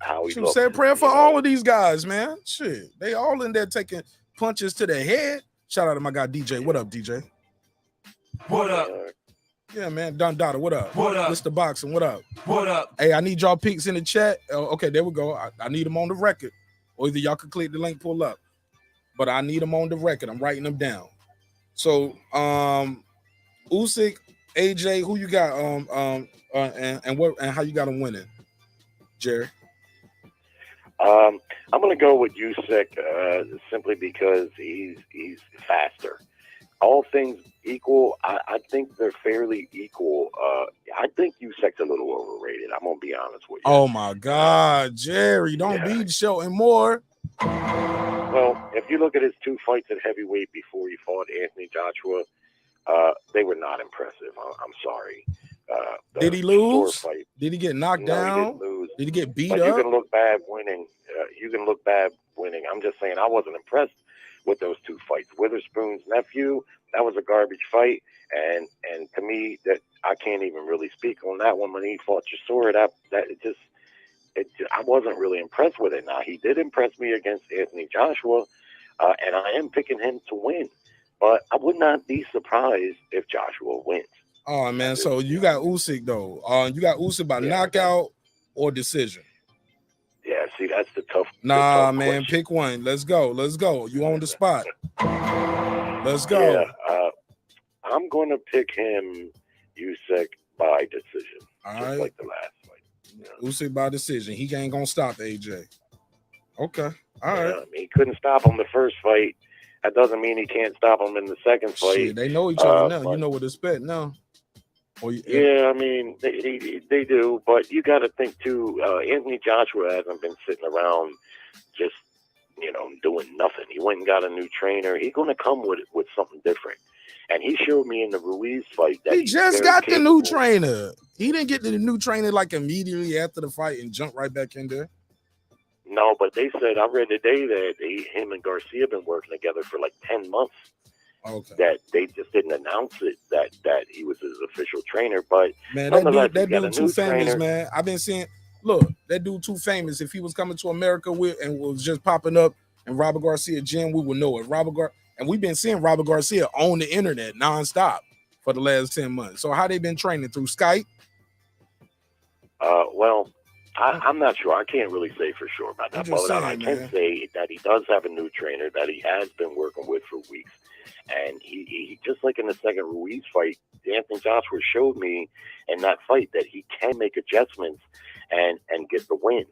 [SPEAKER 7] how he looked.
[SPEAKER 1] Say a prayer for all of these guys, man. Shit, they all in there taking punches to the head. Shout out to my guy DJ. What up, DJ?
[SPEAKER 3] What up?
[SPEAKER 1] Yeah, man. Don Dada, what up?
[SPEAKER 3] What up?
[SPEAKER 1] Mr. Boxing, what up?
[SPEAKER 3] What up?
[SPEAKER 1] Hey, I need y'all peaks in the chat. Okay, there we go. I need them on the record. Or either y'all can click the link, pull up. But I need them on the record. I'm writing them down. So, Usyk, AJ, who you got? And how you got them winning, Jerry?
[SPEAKER 7] I'm gonna go with Usyk simply because he's faster. All things equal, I think they're fairly equal. I think Usyk's a little overrated. I'm gonna be honest with you.
[SPEAKER 1] Oh my God, Jerry, don't be shouting more.
[SPEAKER 7] Well, if you look at his 2 fights at heavyweight before he fought Anthony Joshua, they were not impressive. I'm sorry.
[SPEAKER 1] Did he lose?
[SPEAKER 7] Fight,
[SPEAKER 1] did he get knocked down?
[SPEAKER 7] He didn't lose.
[SPEAKER 1] Did he get beat
[SPEAKER 7] but
[SPEAKER 1] up?
[SPEAKER 7] You can look bad winning. I'm just saying I wasn't impressed with those 2 fights. Witherspoon's nephew, that was a garbage fight, and to me, that I can't even really speak on that one. When he fought Chisora, I wasn't really impressed with it. Now he did impress me against Anthony Joshua, and I am picking him to win. But I would not be surprised if Joshua wins.
[SPEAKER 1] Oh man, so you got Usyk though. You got Usyk by knockout or decision.
[SPEAKER 7] Yeah, see, that's the tough.
[SPEAKER 1] Nah, man,
[SPEAKER 7] question.
[SPEAKER 1] pick one. Let's go. You on the spot. Let's go.
[SPEAKER 7] Yeah, I'm going to pick him, Usyk, by decision.
[SPEAKER 1] All
[SPEAKER 7] just
[SPEAKER 1] right.
[SPEAKER 7] like the last fight. Yeah.
[SPEAKER 1] Usyk by decision. He ain't gonna stop AJ. Okay. All right.
[SPEAKER 7] He couldn't stop him the first fight. That doesn't mean he can't stop him in the second fight.
[SPEAKER 1] Shit, they know each other now. You know what to expect now.
[SPEAKER 7] Yeah, I mean, they do, but you got to think, too, Anthony Joshua hasn't been sitting around just, doing nothing. He went and got a new trainer. He's going to come with something different. And he showed me in the Ruiz fight that
[SPEAKER 1] he just got the new trainer. He didn't get the new trainer like immediately after the fight and jump right back in there.
[SPEAKER 7] No, but they said, I read today that him and Garcia have been working together for like 10 months.
[SPEAKER 1] Okay.
[SPEAKER 7] That they just didn't announce it that he was his official trainer, but
[SPEAKER 1] man, that dude too famous, man. I've been seeing. Look, that dude too famous. If he was coming to America and was just popping up in Robert Garcia gym, we would know it. And we've been seeing Robert Garcia on the internet nonstop for the last 10 months. So how they been training through Skype?
[SPEAKER 7] Well, I'm not sure. I can't really say for sure about that, but I can say that he does have a new trainer that he has been working with for weeks. And he just like in the second Ruiz fight, Anthony Joshua showed me in that fight that he can make adjustments and get the win.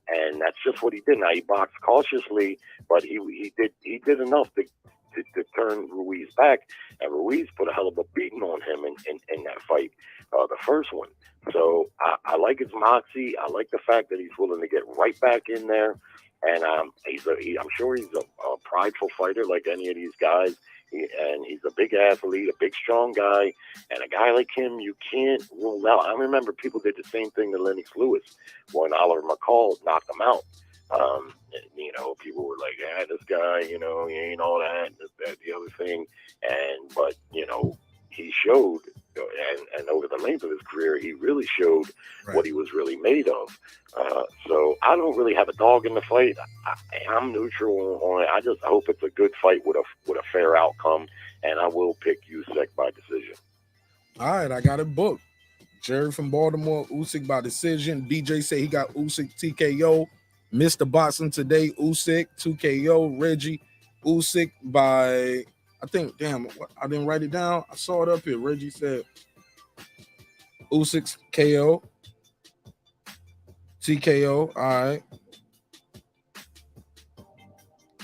[SPEAKER 7] And that's just what he did. Now he boxed cautiously, but he did enough to turn Ruiz back. And Ruiz put a hell of a beating on him in that fight, the first one. So I like his moxie. I like the fact that he's willing to get right back in there. And I'm sure he's a prideful fighter like any of these guys. And he's a big athlete, a big, strong guy. And a guy like him, you can't rule out. I remember people did the same thing to Lennox Lewis when Oliver McCall knocked him out. People were like, this guy, he ain't all that, this, that, the other thing. But he showed, and over the length of his career, he really showed what he was really made of. So I don't really have a dog in the fight. I'm neutral on it. I just hope it's a good fight with a fair outcome, and I will pick Usyk by decision.
[SPEAKER 1] All right, I got it booked. Jerry from Baltimore, Usyk by decision. DJ say he got Usyk TKO. Mr. Boxing today, Usyk 2KO. Reggie, Usyk by, I think, I didn't write it down. I saw it up here. Reggie said Usyk KO. TKO. All right.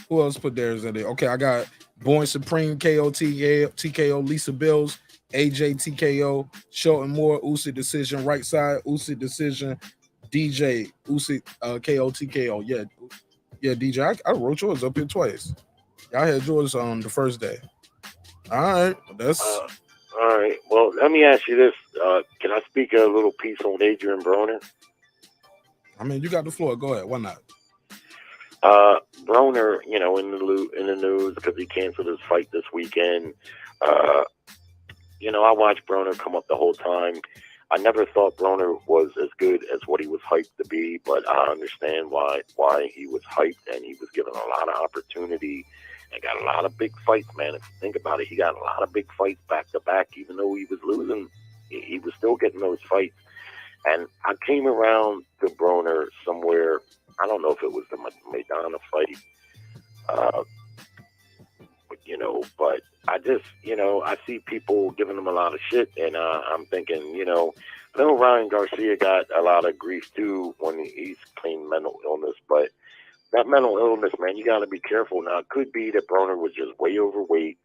[SPEAKER 1] Who else put theirs in there? Okay, I got Born Supreme KO, TKO, Lisa Bills, AJ TKO, Shelton Moore, Usyk decision, right side, Usyk decision, DJ, Usyk KO, TKO. Yeah, DJ, I wrote yours up here twice. Y'all had yours on the first day. All right, that's
[SPEAKER 7] All right. Well, let me ask you this. Can I speak a little piece on Adrian Broner?
[SPEAKER 1] I mean, you got the floor. Go ahead. Why not?
[SPEAKER 7] Broner, in the news because he canceled his fight this weekend. I watched Broner come up the whole time. I never thought Broner was as good as what he was hyped to be, but I understand why he was hyped, and he was given a lot of opportunity and got a lot of big fights, man. If you think about it, he got a lot of big fights back to back. Even though he was losing, he was still getting those fights. And I came around to Broner somewhere. I don't know if it was the Maidana fight, but I just, I see people giving him a lot of shit, and I'm thinking, I know Ryan Garcia got a lot of grief too when he's claimed mental illness, but that mental illness, man, you got to be careful. Now, it could be that Broner was just way overweight,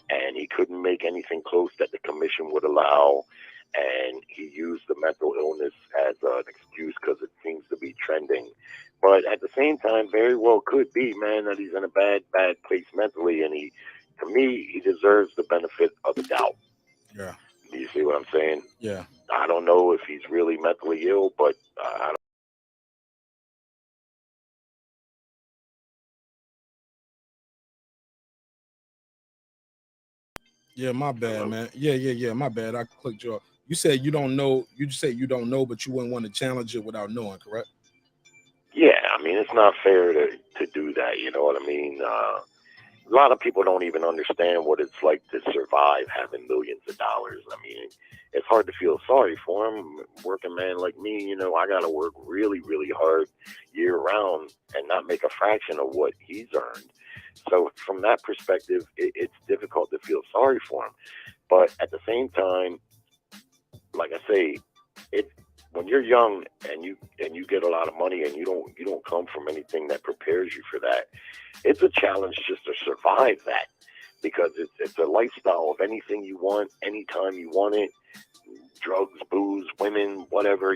[SPEAKER 7] and he couldn't make anything close that the commission would allow, and he used the mental illness as an excuse because it seems to be trending. But at the same time, very well could be, man, that he's in a bad place mentally, and to me, he deserves the benefit of the doubt.
[SPEAKER 1] Yeah.
[SPEAKER 7] Do you see what I'm saying?
[SPEAKER 1] Yeah.
[SPEAKER 7] I don't know if he's really mentally ill, but I don't.
[SPEAKER 1] Yeah, my bad, man. Yeah. My bad. I clicked you off. You said you don't know. You just said you don't know, but you wouldn't want to challenge it without knowing, correct?
[SPEAKER 7] Yeah, I mean, it's not fair to do that. You know what I mean? A lot of people don't even understand what it's like to survive having millions of dollars. I mean, it's hard to feel sorry for him. Working man like me, I got to work really, really hard year round and not make a fraction of what he's earned. So from that perspective, it's difficult to feel sorry for him. But at the same time, like I say, when you're young and you get a lot of money and you don't come from anything that prepares you for that, it's a challenge just to survive that, because it's a lifestyle of anything you want, anytime you want it, drugs, booze, women, whatever,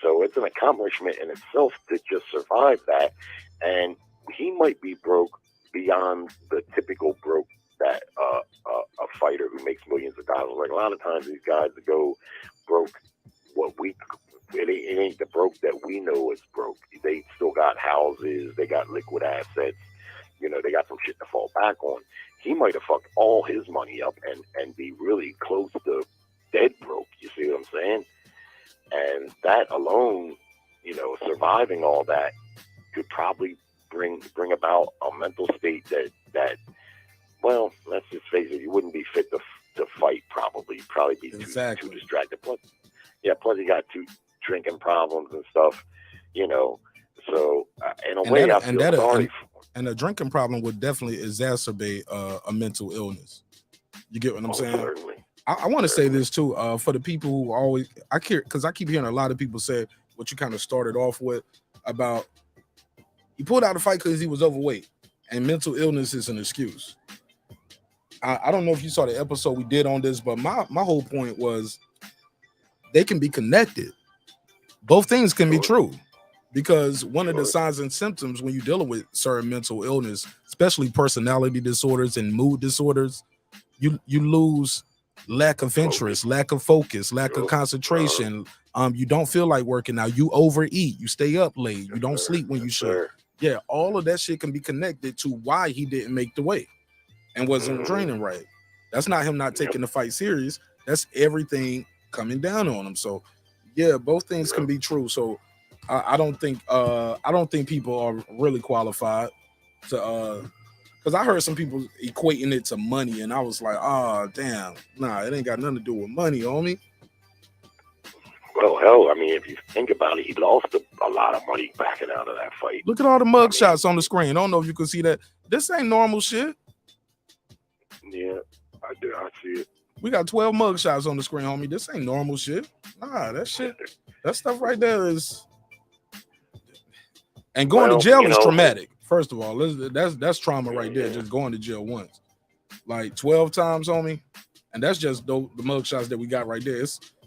[SPEAKER 7] So it's an accomplishment in itself to just survive that. And he might be broke beyond the typical broke that a fighter who makes millions of dollars. Like a lot of times these guys that go broke, it ain't the broke that we know is broke. They still got houses, they got liquid assets, they got some shit to fall back on. He might have fucked all his money up and be really close to dead broke. You see what I'm saying? And that alone, surviving all that could probably bring about a mental state that well, let's just face it, you wouldn't be fit to fight probably be too distracted. Plus he got two drinking problems and stuff, So in a way, I feel sorry for him.
[SPEAKER 1] And a drinking problem would definitely exacerbate a mental illness. You get what I'm saying?
[SPEAKER 7] Certainly.
[SPEAKER 1] I want to say this too, for the people who always, because I keep hearing a lot of people say what you kind of started off with about he pulled out a fight because he was overweight, and mental illness is an excuse. I don't know if you saw the episode we did on this, but my whole point was they can be connected. Both things can be true, because one of the signs and symptoms when you're dealing with certain mental illness, especially personality disorders and mood disorders, you lose lack of interest, lack of focus, lack of concentration. You don't feel like working out. You overeat. You stay up late. You don't sleep when you should. Yeah, all of that shit can be connected to why he didn't make the weight and wasn't training right. That's not him not taking the fight serious. That's everything coming down on him. So, yeah, both things can be true. So, I don't think people are really qualified to because I heard some people equating it to money, and I was like, oh damn, nah, it ain't got nothing to do with money, homie.
[SPEAKER 7] Well, hell, I mean, if you think about it, he lost a lot of money backing out of that fight.
[SPEAKER 1] Look at all the mug shots on the screen. I don't know if you can see that. This ain't normal shit.
[SPEAKER 7] Yeah, I do. I see it.
[SPEAKER 1] We got 12 mug shots on the screen, homie. This ain't normal shit. Nah, that shit, that stuff right there is. And going to jail is traumatic. First of all, that's trauma right there. Just going to jail once, like 12 times, homie, and that's just the mug shots that we got right there.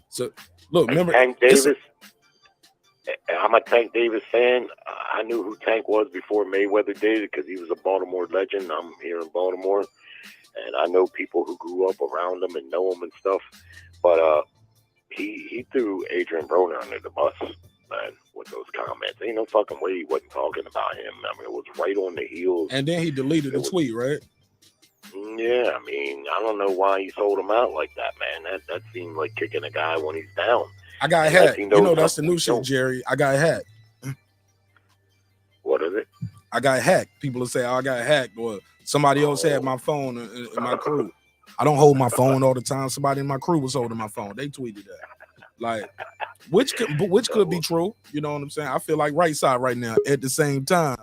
[SPEAKER 1] So look, remember
[SPEAKER 7] Tank Davis. I'm a Tank Davis fan. I knew who Tank was before Mayweather did because he was a Baltimore legend. I'm here in Baltimore, and I know people who grew up around him and know him and stuff, but he threw Adrian Broner under the bus, man, with those comments. Ain't no fucking way he wasn't talking about him. I mean, it was right on the heels.
[SPEAKER 1] And then he deleted the tweet, right?
[SPEAKER 7] Yeah, I mean, I don't know why he sold him out like that, man. That seemed like kicking a guy when he's down.
[SPEAKER 1] I got hacked. You know, that's the new shit, Jerry. I got hacked.
[SPEAKER 7] What is it?
[SPEAKER 1] I got hacked. People will say, oh, I got hacked, or somebody else had my phone in my crew. I don't hold my phone all the time. Somebody in my crew was holding my phone. They tweeted that. Like, which could be true. You know what I'm saying? I feel like right side right now at the same time.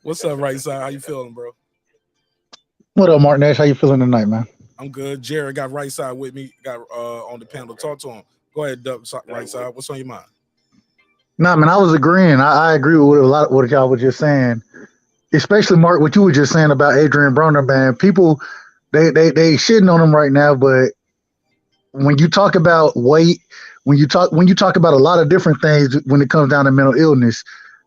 [SPEAKER 1] What's up, right side? How you feeling, bro?
[SPEAKER 8] What up, Marq Nash? How you feeling tonight, man?
[SPEAKER 1] I'm good. Jared got right side with me. Got on the panel. Talk to him. Go ahead, Dub, right side. What's on your mind?
[SPEAKER 8] Nah, man, I was agreeing. I agree with a lot of what y'all was just saying. Especially, Mark, what you were just saying about Adrian Broner, man. People, they shitting on him right now, but when you talk about weight, when you talk about a lot of different things when it comes down to mental illness,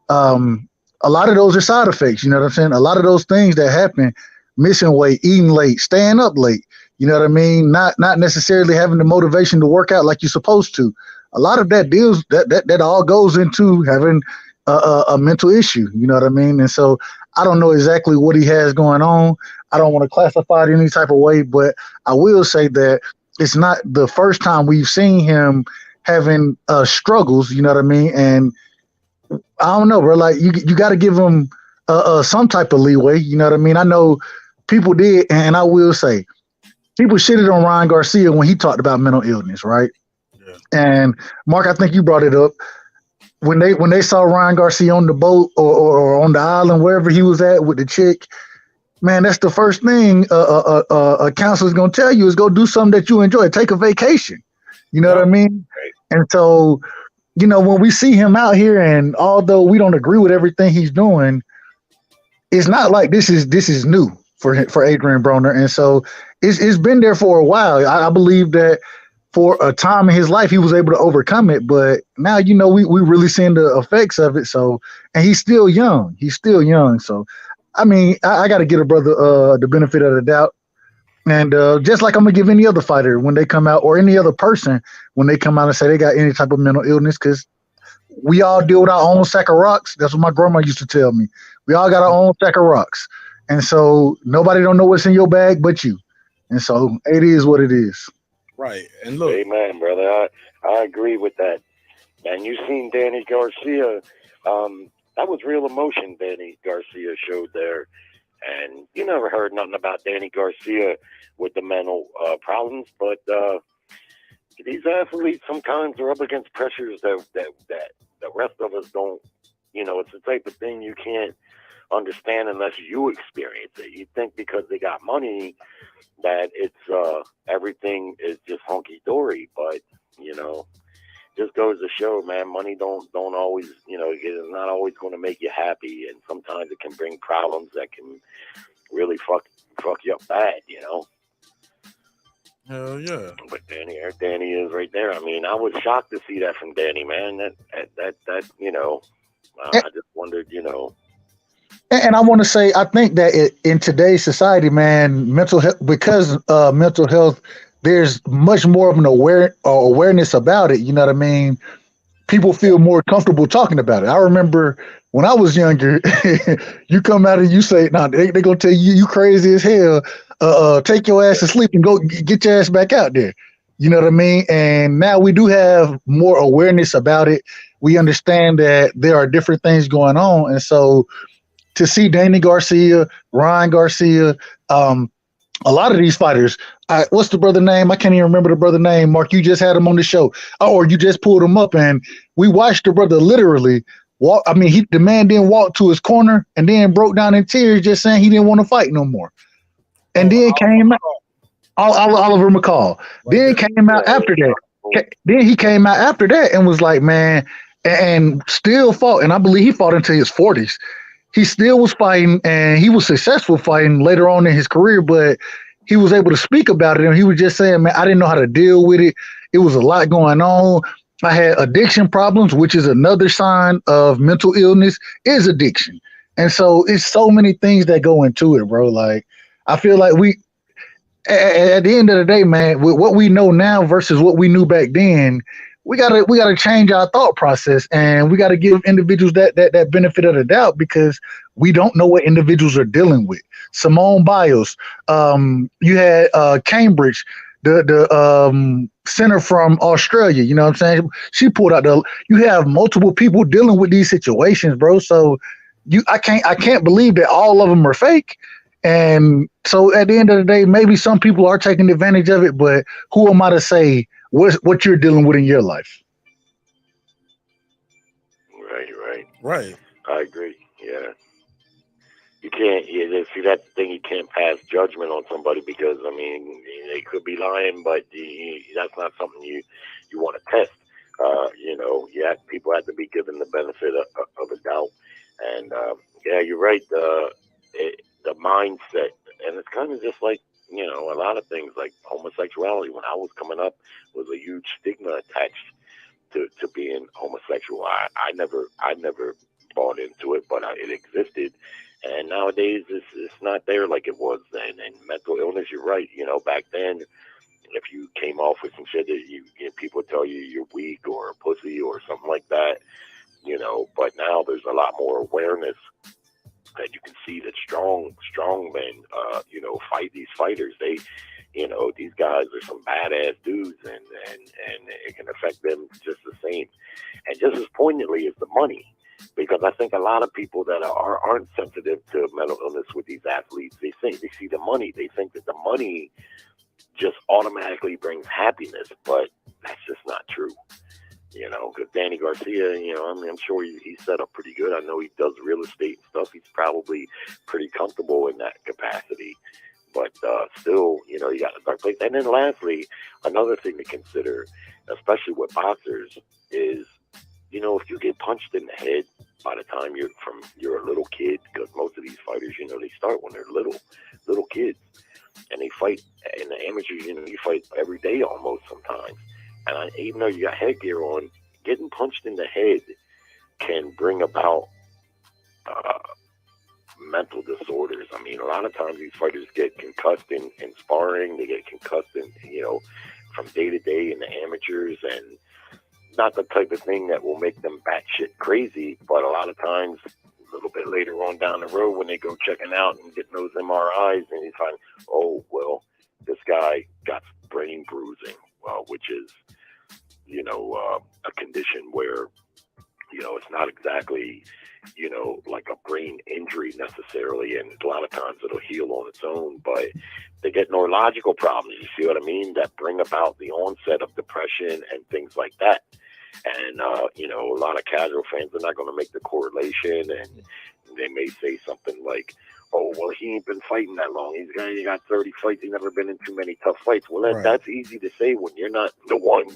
[SPEAKER 8] a lot of those are side effects. You know what I'm saying? A lot of those things that happen, missing weight, eating late, staying up late. You know what I mean? Not necessarily having the motivation to work out like you're supposed to. A lot of that deals that all goes into having a mental issue. You know what I mean? And so I don't know exactly what he has going on. I don't want to classify it any type of way, but I will say that it's not the first time we've seen him having struggles. You know what I mean? And I don't know, bro. Like you got to give him some type of leeway. You know what I mean? I know people did, and I will say, people shitted on Ryan Garcia when he talked about mental illness, right? Yeah. And Mark, I think you brought it up. When they saw Ryan Garcia on the boat or on the island, wherever he was at with the chick, man, that's the first thing a counselor's gonna tell you is go do something that you enjoy. Take a vacation. You know what I mean? And so, you know, when we see him out here, and although we don't agree with everything he's doing, it's not like this is new for Adrian Broner. And so it's been there for a while. I believe that for a time in his life, he was able to overcome it. But now, you know, we really seeing the effects of it. So, and he's still young. So, I mean, I got to give a brother the benefit of the doubt. And just like I'm going to give any other fighter when they come out, or any other person when they come out and say they got any type of mental illness, because we all deal with our own sack of rocks. That's what my grandma used to tell me. We all got our own sack of rocks. And so nobody don't know what's in your bag but you. And so it is what it is.
[SPEAKER 1] Right. And look.
[SPEAKER 7] Amen, brother. I agree with that. And you seen Danny Garcia. That was real emotion Danny Garcia showed there. And you never heard nothing about Danny Garcia with the mental problems, but these athletes sometimes are up against pressures that the rest of us don't. You know, it's the type of thing you can't understand unless you experience it. You think because they got money that it's everything is just hunky dory, but you know, just goes to show, man, money don't always, you know, it's not always going to make you happy, and sometimes it can bring problems that can really fuck you up bad, you know.
[SPEAKER 1] Hell yeah.
[SPEAKER 7] But Danny is right there. I mean, I was shocked to see that from Danny, man. That you know, I just wondered, you know.
[SPEAKER 8] And I want to say, I think that in today's society, man, mental health, because mental health, there's much more of an awareness about it. You know what I mean? People feel more comfortable talking about it. I remember when I was younger, you come out and you say, "No, they're gonna tell you crazy as hell. Take your ass to sleep and go get your ass back out there." You know what I mean? And now we do have more awareness about it. We understand that there are different things going on, and so to see Danny Garcia, Ryan Garcia, a lot of these fighters, what's the brother name? I can't even remember the brother name. Mark, you just had him on the show, or you just pulled him up, and we watched the brother literally walk. I mean, the man didn't walk to his corner and then broke down in tears, just saying he didn't want to fight no more. And then came out, Oliver McCall. Then came out after that. Then he came out after that and was like, man, and still fought. And I believe he fought into his 40s. He still was fighting, and he was successful fighting later on in his career, but he was able to speak about it. And he was just saying, man, I didn't know how to deal with it. It was a lot going on. I had addiction problems, which is another sign of mental illness, is addiction. And so it's so many things that go into it, bro. Like, I feel like at the end of the day, man, with what we know now versus what we knew back then, we gotta change our thought process, and we gotta give individuals that benefit of the doubt, because we don't know what individuals are dealing with. Simone Biles, you had Cambridge, the center from Australia. You know what I'm saying? She pulled out You have multiple people dealing with these situations, bro. So I can't believe that all of them are fake. And so at the end of the day, maybe some people are taking advantage of it, but who am I to say what you're dealing with in your life?
[SPEAKER 7] Right. I agree. Yeah. You can't, see, that's the thing, you can't pass judgment on somebody because, I mean, they could be lying, but that's not something you want to test. People have to be given the benefit of a doubt. And, yeah, you're right. The mindset, and it's kind of just like, a lot of things like homosexuality. When I was coming up, was a huge stigma attached to being homosexual. I never bought into it, but it existed. And nowadays, it's not there like it was then. And mental illness, you're right. Back then, if you came off with some shit that people would tell you you're weak or a pussy or something like that, But now there's a lot more awareness, and you can see that strong men, fight these fighters. They, these guys are some badass dudes, and it can affect them just the same, and just as poignantly is the money. Because I think a lot of people that aren't sensitive to mental illness with these athletes, they see the money. They think that the money just automatically brings happiness, but that's just not true. Because Danny Garcia, I'm sure he's set up pretty good. I know he does real estate and stuff. He's probably pretty comfortable in that capacity. But still, you got a dark place. And then lastly, another thing to consider, especially with boxers, is if you get punched in the head by the time you're a little kid, because most of these fighters, they start when they're little kids, and they fight in the amateurs. You fight every day almost sometimes, and even though you got headgear on, getting punched in the head can bring about mental disorders. I mean, a lot of times these fighters get concussed in sparring. They get concussed from day to day in the amateurs, and not the type of thing that will make them batshit crazy, but a lot of times, a little bit later on down the road, when they go checking out and getting those MRIs, and you find, oh, well, this guy got brain bruising, which is, a condition where, it's not exactly, like a brain injury necessarily, and a lot of times it'll heal on its own, but they get neurological problems, you see what I mean, that bring about the onset of depression and things like that. And, a lot of casual fans are not going to make the correlation, and they may say something like, oh, well, he ain't been fighting that long. He got 30 fights. He's never been in too many tough fights. Well, that's easy to say when you're not the one,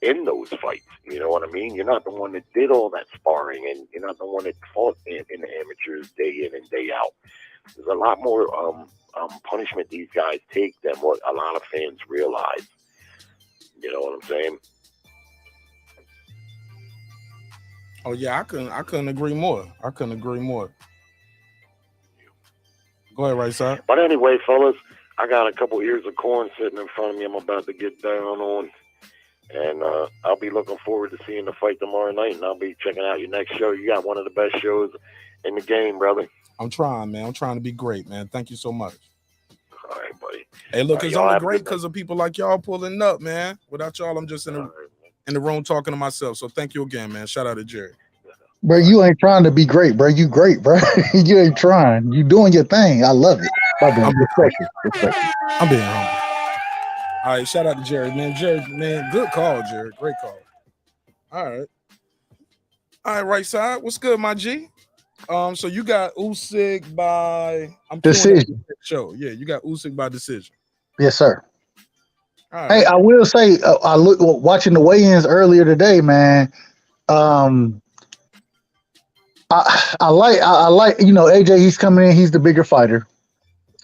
[SPEAKER 7] in those fights. You know what I mean? You're not the one that did all that sparring, and you're not the one that fought in the amateurs day in and day out. There's a lot more punishment these guys take than what a lot of fans realize. You know what I'm saying?
[SPEAKER 1] Oh yeah, I couldn't agree more. Go ahead, right side.
[SPEAKER 7] But anyway, fellas, I got a couple ears of corn sitting in front of me. I'm about to get down on, and I'll be looking forward to seeing the fight tomorrow night, and I'll be checking out your next show. You got one of the best shows in the game, brother.
[SPEAKER 1] I'm trying, man. I'm trying to be great, man. Thank you so much.
[SPEAKER 7] All right, buddy.
[SPEAKER 1] Hey, look, it's only great because of people like y'all pulling up, man. Without y'all, I'm just in the room talking to myself. So thank you again, man. Shout out to Jerry.
[SPEAKER 8] Bro, you ain't trying to be great, bro. You great, bro. You ain't trying. You doing your thing. I love it. Respect.
[SPEAKER 1] I'm being humble. All right, shout out to Jerry, man. Jerry, man, good call, Jerry. Great call. All right, right side. What's good, my G? So you got Usyk by
[SPEAKER 8] decision.
[SPEAKER 1] Show, yeah, you got Usyk by decision.
[SPEAKER 8] Yes, sir.
[SPEAKER 1] All right.
[SPEAKER 8] Hey, I will say, I look watching the weigh-ins earlier today, man. I like AJ. He's coming in. He's the bigger fighter.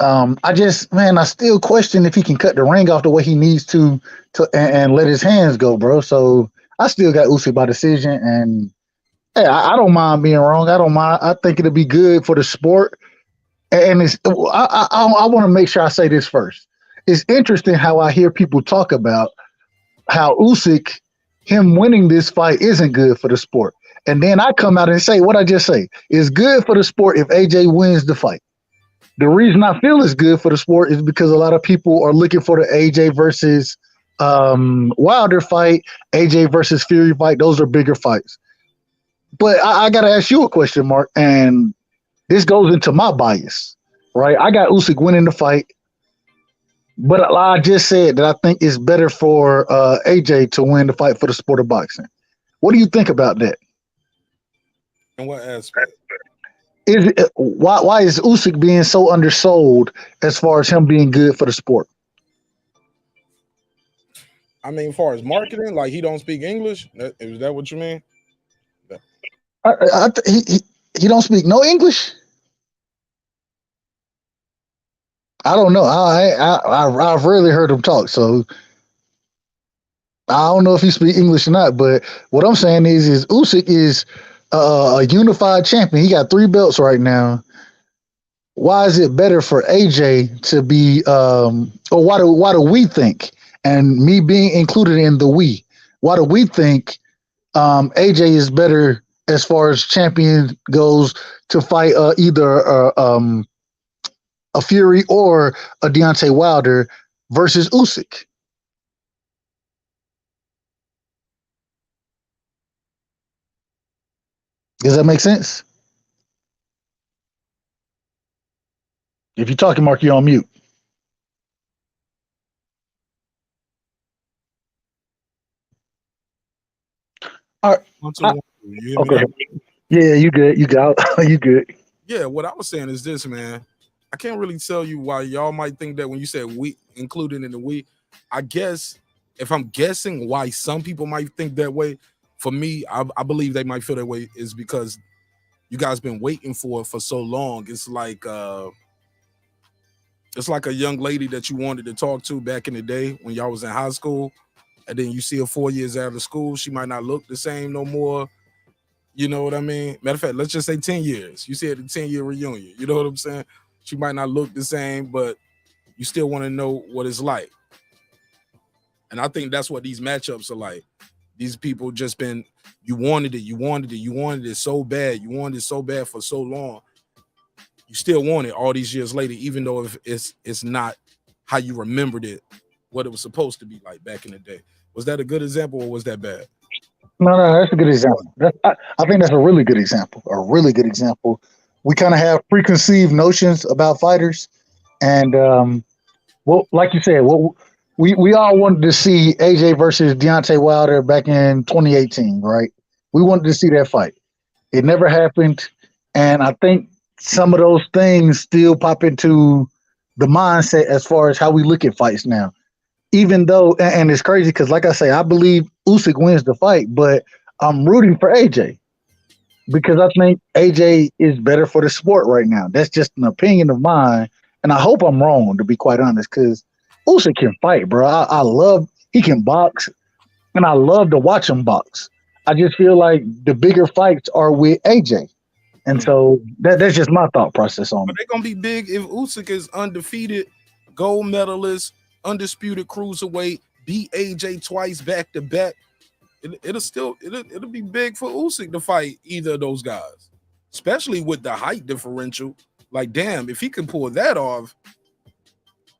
[SPEAKER 8] I still question if he can cut the ring off the way he needs to and let his hands go, bro. So I still got Usyk by decision, and hey, I don't mind being wrong. I don't mind. I think it'll be good for the sport. And I want to make sure I say this first. It's interesting how I hear people talk about how Usyk, him winning this fight isn't good for the sport. And then I come out and say what I just say. It's good for the sport if AJ wins the fight. The reason I feel it's good for the sport is because a lot of people are looking for the AJ versus Wilder fight, AJ versus Fury fight. Those are bigger fights. But I got to ask you a question, Mark, and this goes into my bias, right? I got Usyk winning the fight, but I just said that I think it's better for AJ to win the fight for the sport of boxing. What do you think about that?
[SPEAKER 1] In what aspect?
[SPEAKER 8] Is it, why is Usyk being so undersold as far as him being good for the sport?
[SPEAKER 1] I mean, as far as marketing, like he don't speak English. Is that what you mean?
[SPEAKER 8] He don't speak no English. I don't know. I've rarely heard him talk, so I don't know if he speak English or not. But what I'm saying is Usyk is a unified champion. He got 3 belts right now. Why is it better for AJ to be, or why do we think, and me being included in the we, why do we think AJ is better as far as champion goes to fight either a Fury or a Deontay Wilder versus Usyk? Does that make sense? If you're talking, Mark, you're on mute. All right.
[SPEAKER 1] You hear me
[SPEAKER 8] Okay.
[SPEAKER 1] now?
[SPEAKER 8] Yeah, you good. You got you good.
[SPEAKER 1] Yeah, what I was saying is this, man. I can't really tell you why y'all might think that when you said we included in the we. I guess if I'm guessing why some people might think that way, for me, I believe they might feel that way is because you guys been waiting for it for so long. It's like a young lady that you wanted to talk to back in the day when y'all was in high school, and then you see her 4 years out of school. She might not look the same no more. You know what I mean? Matter of fact, let's just say 10 years. You see at the 10-year reunion. You know what I'm saying? She might not look the same, but you still want to know what it's like. And I think that's what these matchups are like. These people just been, you wanted it so bad. You wanted it so bad for so long. You still want it all these years later, even though if it's not how you remembered it, what it was supposed to be like back in the day. Was that a good example or was that bad?
[SPEAKER 8] No, that's a good example. I think that's a really good example. A really good example. We kind of have preconceived notions about fighters, and well, like you said, we all wanted to see AJ versus Deontay Wilder back in 2018, right? We wanted to see that fight. It never happened, and I think some of those things still pop into the mindset as far as how we look at fights now. Even though, and it's crazy because, like I say, I believe Usyk wins the fight, but I'm rooting for AJ because I think AJ is better for the sport right now. That's just an opinion of mine, and I hope I'm wrong, to be quite honest. Because Usyk can fight, bro. I love he can box, and I love to watch him box. I just feel like the bigger fights are with AJ, and so that's just my thought process on
[SPEAKER 1] But
[SPEAKER 8] it.
[SPEAKER 1] they're gonna be big if Usyk is undefeated, gold medalist, undisputed cruiserweight, beat AJ twice back to back. It'll be big for Usyk to fight either of those guys, especially with the height differential. Like, damn, if he can pull that off,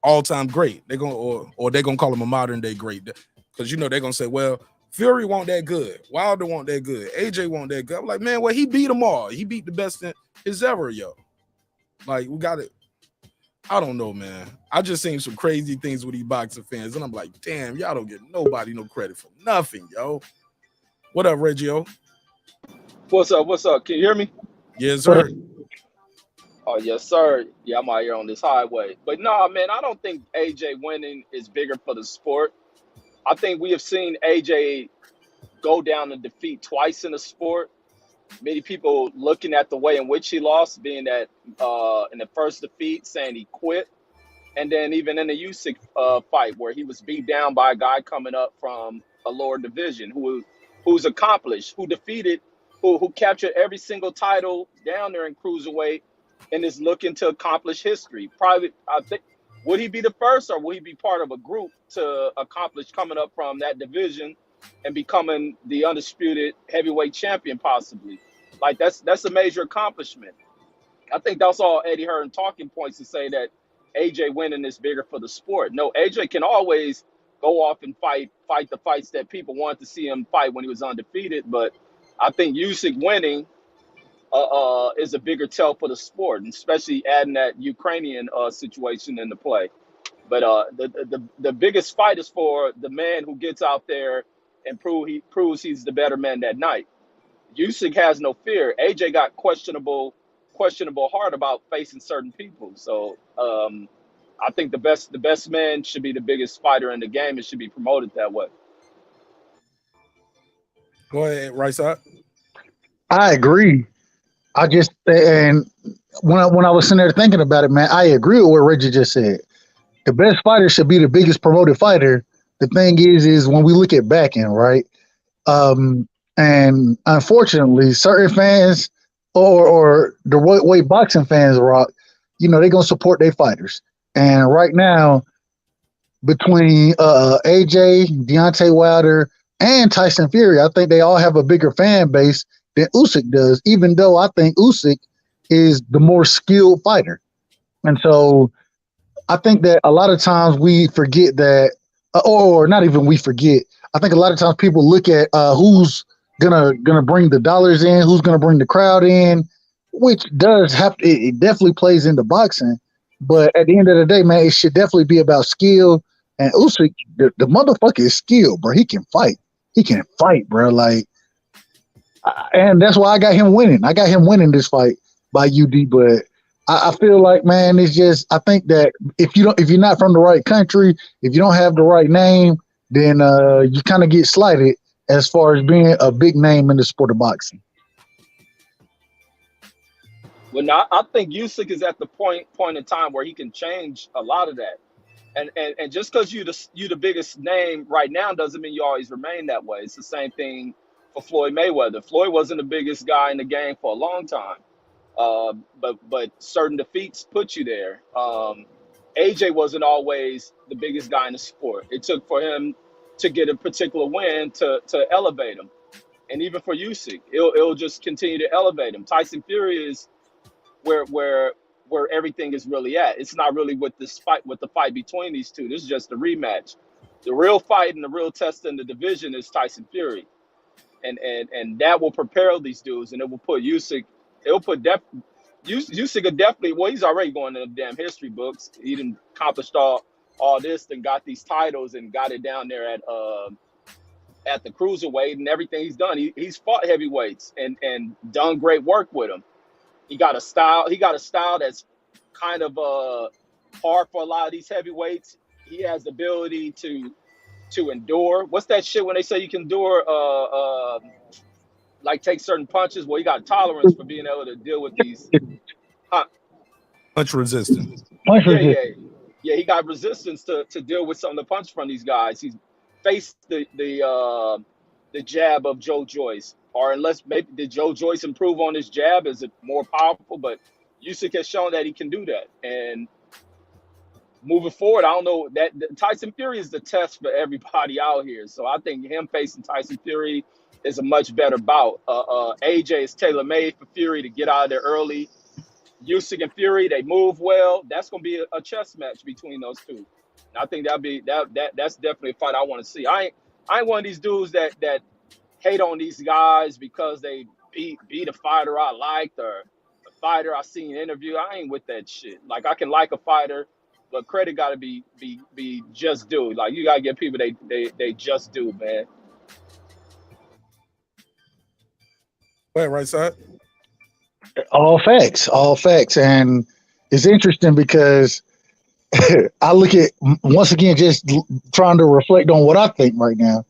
[SPEAKER 1] all time great. They're gonna or they're gonna call him a modern day great because they're gonna say, well, Fury won't that good, Wilder won't that good, AJ won't that good. I'm like, man, well, he beat them all. He beat the best in his ever, yo. Like, we got it. I don't know, man. I just seen some crazy things with these boxing fans, and I'm like, damn, y'all don't get nobody no credit for nothing, yo. What up, Reggio?
[SPEAKER 9] What's up? What's up? Can you hear me?
[SPEAKER 1] Yes,
[SPEAKER 8] But
[SPEAKER 1] sir.
[SPEAKER 9] Oh, yes, sir. Yeah, I'm out here on this highway. But no, man, I don't think AJ winning is bigger for the sport. I think we have seen AJ go down and defeat twice in the sport. Many people looking at the way in which he lost, being that in the first defeat, saying he quit. And then even in the Usyk fight where he was beat down by a guy coming up from a lower division who's accomplished, who defeated, who captured every single title down there in cruiserweight, and is looking to accomplish history. Probably, I think, would he be the first, or will he be part of a group to accomplish coming up from that division and becoming the undisputed heavyweight champion, possibly? Like that's a major accomplishment. I think that's all Eddie Hearn talking points to say that AJ winning is bigger for the sport. No, AJ can always go off and fight the fights that people wanted to see him fight when he was undefeated. But I think Usyk winning is a bigger tell for the sport, and especially adding that Ukrainian situation into play. But the biggest fight is for the man who gets out there and proves he's the better man that night. Usyk has no fear. AJ got questionable heart about facing certain people. So I think the best man should be the biggest fighter in the game. It should be promoted that way.
[SPEAKER 1] Go ahead, right side.
[SPEAKER 8] I agree. I just and when I was sitting there thinking about it, man, I agree with what Reggie just said. The best fighter should be the biggest promoted fighter. The thing is when we look at backing, right? And unfortunately, certain fans or the way boxing fans rock, they're gonna support their fighters. And right now, between AJ, Deontay Wilder, and Tyson Fury, I think they all have a bigger fan base than Usyk does, even though I think Usyk is the more skilled fighter. And so I think that a lot of times we forget that, or not even we forget, I think a lot of times people look at who's gonna bring the dollars in, who's gonna bring the crowd in, which does have to, it definitely plays into boxing. But at the end of the day, man, it should definitely be about skill. And Usyk, the motherfucker is skilled, bro. He can fight. He can fight, bro. Like, and that's why I got him winning. I got him winning this fight by UD. But I feel like, man, it's just, I think that if you're not from the right country, if you don't have the right name, then you kind of get slighted as far as being a big name in the sport of boxing.
[SPEAKER 9] Well, now I think Usyk is at the point in time where he can change a lot of that. And just because you the biggest name right now doesn't mean you always remain that way. It's the same thing for Floyd Mayweather. Floyd wasn't the biggest guy in the game for a long time, but certain defeats put you there. AJ wasn't always the biggest guy in the sport. It took for him to get a particular win to elevate him, and even for Usyk, it'll just continue to elevate him. Tyson Fury is where everything is really at. It's not really with the fight between these two. This is just a rematch. The real fight and the real test in the division is Tyson Fury, and that will prepare these dudes, and it will put Usyk. Usyk will definitely. Well, he's already going in the damn history books. He done accomplished all this and got these titles and got it down there at the cruiserweight and everything he's done. He's fought heavyweights and done great work with them. He got a style that's kind of hard for a lot of these heavyweights. He has the ability to endure. What's that shit when they say you can endure like take certain punches? Well, he got tolerance for being able to deal with these.
[SPEAKER 1] Punch resistance.
[SPEAKER 9] Yeah, he got resistance to deal with some of the punches from these guys. He's faced the jab of Joe Joyce. Or unless maybe did Joe Joyce improve on his jab? Is it more powerful? But Usyk has shown that he can do that. And moving forward, I don't know that Tyson Fury is the test for everybody out here. So I think him facing Tyson Fury is a much better bout. AJ is tailor made for Fury to get out of there early. Usyk and Fury, they move well. That's gonna be a chess match between those two. And I think that's definitely a fight I want to see. I ain't one of these dudes that hate on these guys because they beat a fighter I liked or a fighter I seen interview. I ain't with that shit. Like, I can like a fighter, but credit gotta be just due. Like, you gotta give people they just do, man.
[SPEAKER 1] Go ahead, right side.
[SPEAKER 8] All facts. And it's interesting because I look at, once again, just trying to reflect on what I think right now.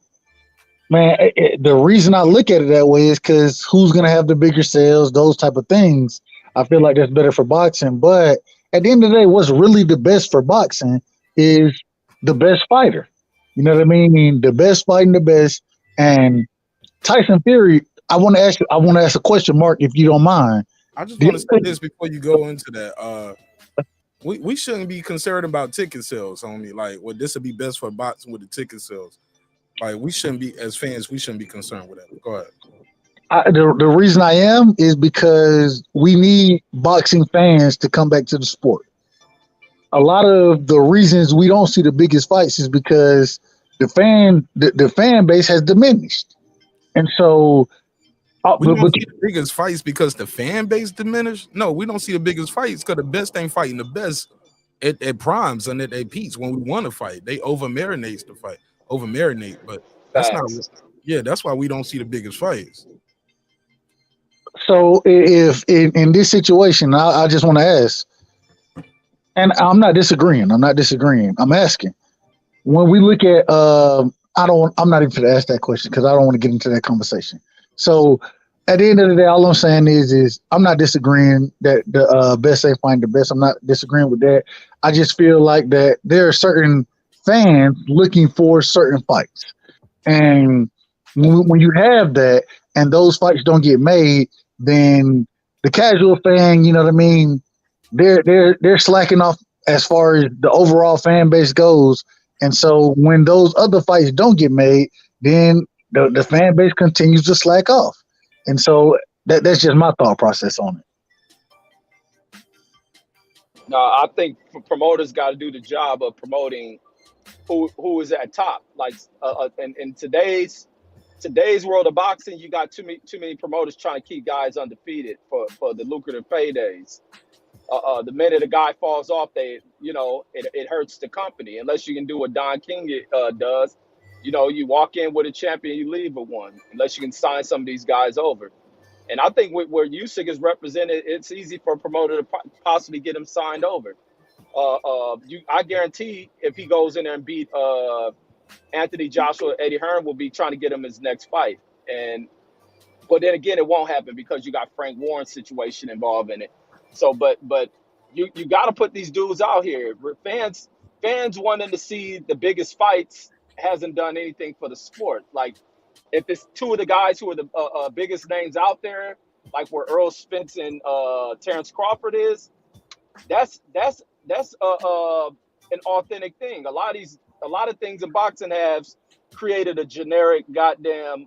[SPEAKER 8] Man, the reason I look at it that way is because who's going to have the bigger sales, those type of things. I feel like that's better for boxing. But at the end of the day, what's really the best for boxing is the best fighter. You know what I mean? The best fighting the best. And Tyson Fury, I want to ask a question, Mark, if you don't mind.
[SPEAKER 1] I just want to say this before you go into that. We shouldn't be concerned about ticket sales, homie. Like, well, this would be best for boxing with the ticket sales. Like, we shouldn't be, as fans, we shouldn't be concerned with that. Go ahead.
[SPEAKER 8] The reason I am is because we need boxing fans to come back to the sport. A lot of the reasons we don't see the biggest fights is because the fan base has diminished, and so
[SPEAKER 1] we don't see the biggest fights because the fan base diminished. No, we don't see the biggest fights because the best ain't fighting the best at primes and at their peaks. When we want to fight, they over marinate the fight, over marinate. But that's not. Yeah, that's why we don't see the biggest fights.
[SPEAKER 8] So if in this situation, I just want to ask, and I'm not disagreeing. I'm asking. When we look at, I'm not even going to ask that question because I don't want to get into that conversation. So at the end of the day, all I'm saying is I'm not disagreeing that the best ain't find the best. I'm not disagreeing with that. I just feel like that there are certain fans looking for certain fights, and when you have that and those fights don't get made, then the casual fan, you know what I mean, they're slacking off as far as the overall fan base goes. And so when those other fights don't get made, then the fan base continues to slack off. And so that's just my thought process on it.
[SPEAKER 9] No, I think promoters got to do the job of promoting who is at top. Like in today's world of boxing, you got too many promoters trying to keep guys undefeated for the lucrative paydays. The minute a guy falls off, it hurts the company. Unless you can do what Don King does, you walk in with a champion, you leave with one. Unless you can sign some of these guys over. And I think where Usyk is represented, it's easy for a promoter to possibly get him signed over. I guarantee if he goes in there and beat Anthony Joshua, Eddie Hearn will be trying to get him his next fight. But then again, it won't happen because you got Frank Warren's situation involved in it. So, but you got to put these dudes out here. Fans wanting to see the biggest fights hasn't done anything for the sport. Like, if it's two of the guys who are the biggest names out there, like where Earl Spence and Terrence Crawford is, that's an authentic thing. A lot of things in boxing have created a generic goddamn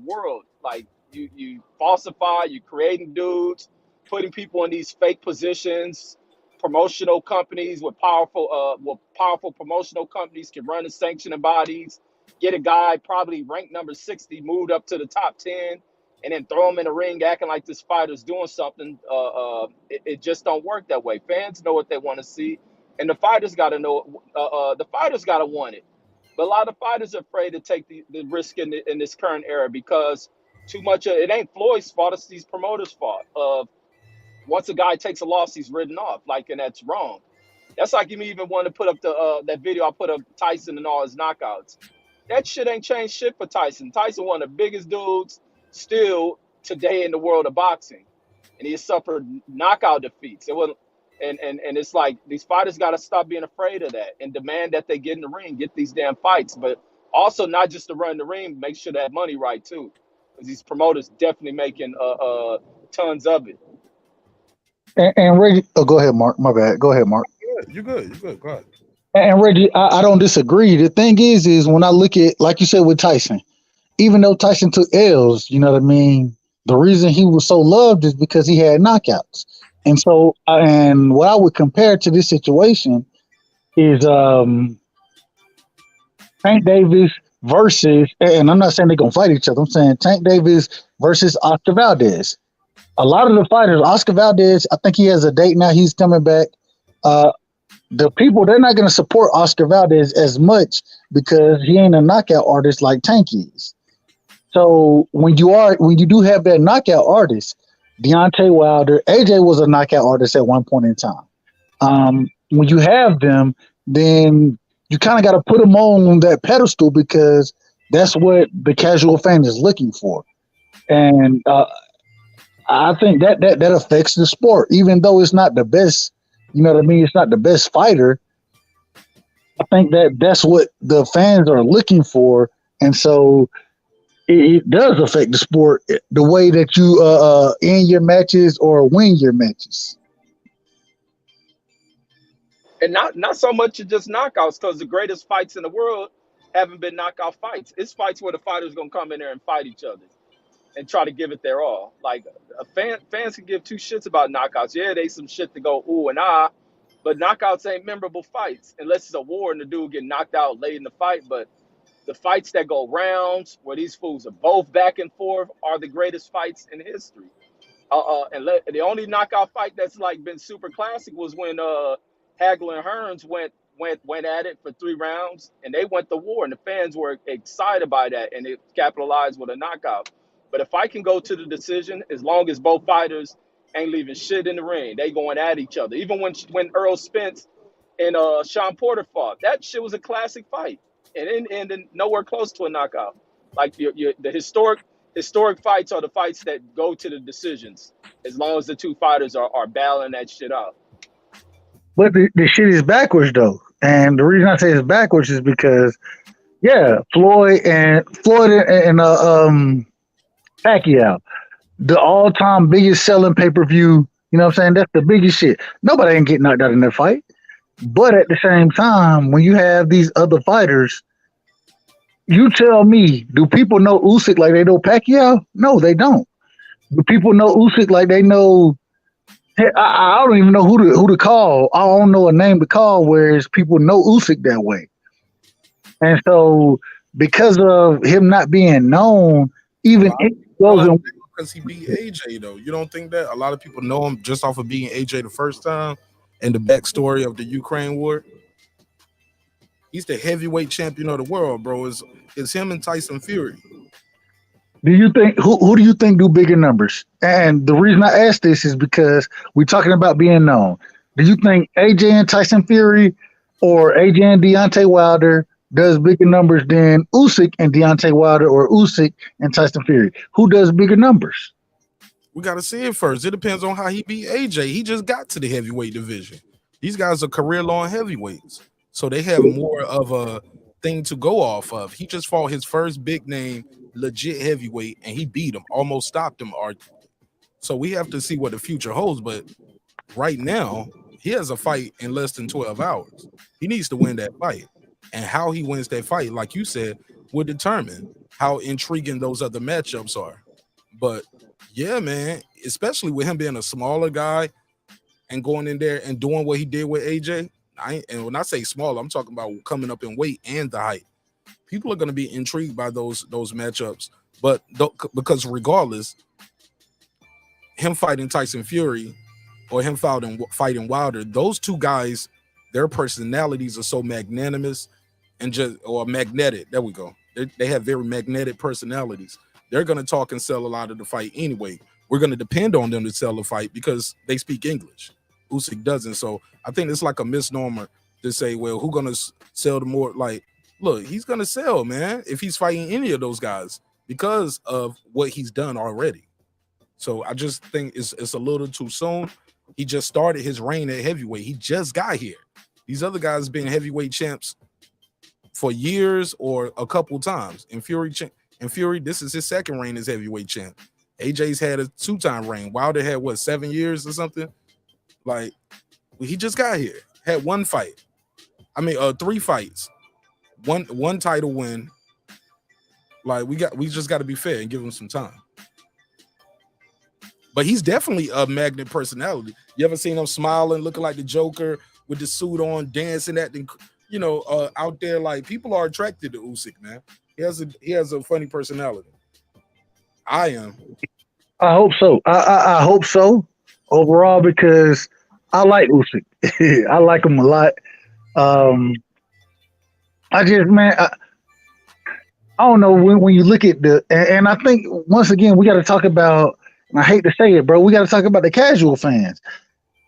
[SPEAKER 9] world. Like you falsify, you creating dudes, putting people in these fake positions. Promotional companies with powerful promotional companies can run the sanctioning bodies, get a guy probably ranked number 60 moved up to the top 10, and then throw him in the ring acting like this fighter's doing something. It just don't work that way. Fans know what they want to see, and the fighters got to know. The fighters got to want it. But a lot of fighters are afraid to take the risk in this current era because too much of it ain't Floyd's fault, it's these promoters' fault. Once a guy takes a loss, he's written off, and that's wrong. That's like me even wanting to put up that video I put up Tyson and all his knockouts. That shit ain't changed shit for Tyson. Tyson, one of the biggest dudes still today in the world of boxing, and he has suffered knockout defeats. It wasn't, and it's like these fighters got to stop being afraid of that and demand that they get in the ring, get these damn fights, but also not just to run the ring, make sure that money right too, because these promoters definitely making tons of it.
[SPEAKER 8] And Reggie, go ahead, Mark. My bad. Go ahead, Mark.
[SPEAKER 1] You're good. Go ahead.
[SPEAKER 8] And Reggie, I don't disagree. The thing is when I look at, like you said with Tyson, even though Tyson took L's, you know what I mean? The reason he was so loved is because he had knockouts. And so, and what I would compare to this situation is Tank Davis versus, and I'm not saying they're going to fight each other. I'm saying Tank Davis versus Oscar Valdez. A lot of the fighters, Oscar Valdez, I think he has a date now. He's coming back. The people, they're not going to support Oscar Valdez as much because he ain't a knockout artist like Tank is. So when you do have that knockout artist, Deontay Wilder, AJ was a knockout artist at one point in time. When you have them, then you kind of got to put them on that pedestal because that's what the casual fan is looking for. And I think that affects the sport, even though it's not the best. You know what I mean? It's not the best fighter. I think that's what the fans are looking for. And so it does affect the sport, the way that you end your matches or win your matches.
[SPEAKER 9] And not so much of just knockouts, because the greatest fights in the world haven't been knockout fights. It's fights where the fighters gonna come in there and fight each other and try to give it their all. Like fans can give two shits about knockouts. Yeah, they some shit to go ooh and ah, but knockouts ain't memorable fights unless it's a war and the dude get knocked out late in the fight. But the fights that go rounds, where these fools are both back and forth, are the greatest fights in history. The only knockout fight that's like been super classic was when Hagler and Hearns went at it for 3 rounds, and they went to war, and the fans were excited by that, and it capitalized with a knockout. But if I can go to the decision, as long as both fighters ain't leaving shit in the ring, they going at each other. Even when Earl Spence and Sean Porter fought, that shit was a classic fight, and it ended nowhere close to a knockout. Like the historic fights are the fights that go to the decisions, as long as the two fighters are battling that shit out.
[SPEAKER 8] But the shit is backwards though, and the reason I say it's backwards is because yeah, Floyd and Pacquiao, the all-time biggest selling pay-per-view. You know what I'm saying? That's the biggest shit. Nobody ain't getting knocked out in that fight. But at the same time, when you have these other fighters, you tell me, do people know Usyk like they know Pacquiao? No, they don't. Do people know Usyk like they know? I don't even know who to call. I don't know a name to call, whereas people know Usyk that way. And so, because of him not being known, even it goes in.
[SPEAKER 1] Because he beat AJ, though. You don't think that? A lot of people know him just off of beating AJ the first time and the backstory of the Ukraine war. He's the heavyweight champion of the world, bro. It's him and Tyson Fury.
[SPEAKER 8] Do you think who do you think do bigger numbers? And the reason I ask this is because we're talking about being known. Do you think AJ and Tyson Fury or AJ and Deontay Wilder does bigger numbers than Usyk and Deontay Wilder or Usyk and Tyson Fury? Who does bigger numbers?
[SPEAKER 1] We got to see it first. It depends on how he beat AJ. He just got to the heavyweight division. These guys are career-long heavyweights, so they have more of a thing to go off of. He just fought his first big name, legit heavyweight, and he beat him, almost stopped him, arguably. So we have to see what the future holds, but right now, he has a fight in less than 12 hours. He needs to win that fight. And how he wins that fight, like you said, will determine how intriguing those other matchups are. But yeah, man, especially with him being a smaller guy and going in there and doing what he did with AJ. And when I say small, I'm talking about coming up in weight and the height. People are going to be intrigued by those matchups. But because regardless, him fighting Tyson Fury or him fighting Wilder, those two guys, their personalities are so magnanimous and magnetic. There we go. They have very magnetic personalities. They're going to talk and sell a lot of the fight anyway. We're going to depend on them to sell the fight because they speak English. Usyk doesn't. So I think it's like a misnomer to say, well, who's going to sell the more? Like, look, he's going to sell, man, if he's fighting any of those guys because of what he's done already. So I just think it's a little too soon. He just started his reign at heavyweight. He just got here. These other guys been heavyweight champs for years or a couple times. And Fury, this is his second reign as heavyweight champ. AJ's had a 2-time reign. Wilder had 7 years or something? Like, he just got here. Had 1 fight. 3 fights. One title win. Like, we just got to be fair and give him some time. But he's definitely a magnet personality. You ever seen him smiling, looking like the Joker with the suit on, dancing at the, out there? Like, people are attracted to Usyk, man. He has a funny personality. I am.
[SPEAKER 8] I hope so. I hope so overall because I like Usyk. I like him a lot. I don't know when you look at and I think once again we got to talk about. And I hate to say it, bro. We got to talk about the casual fans,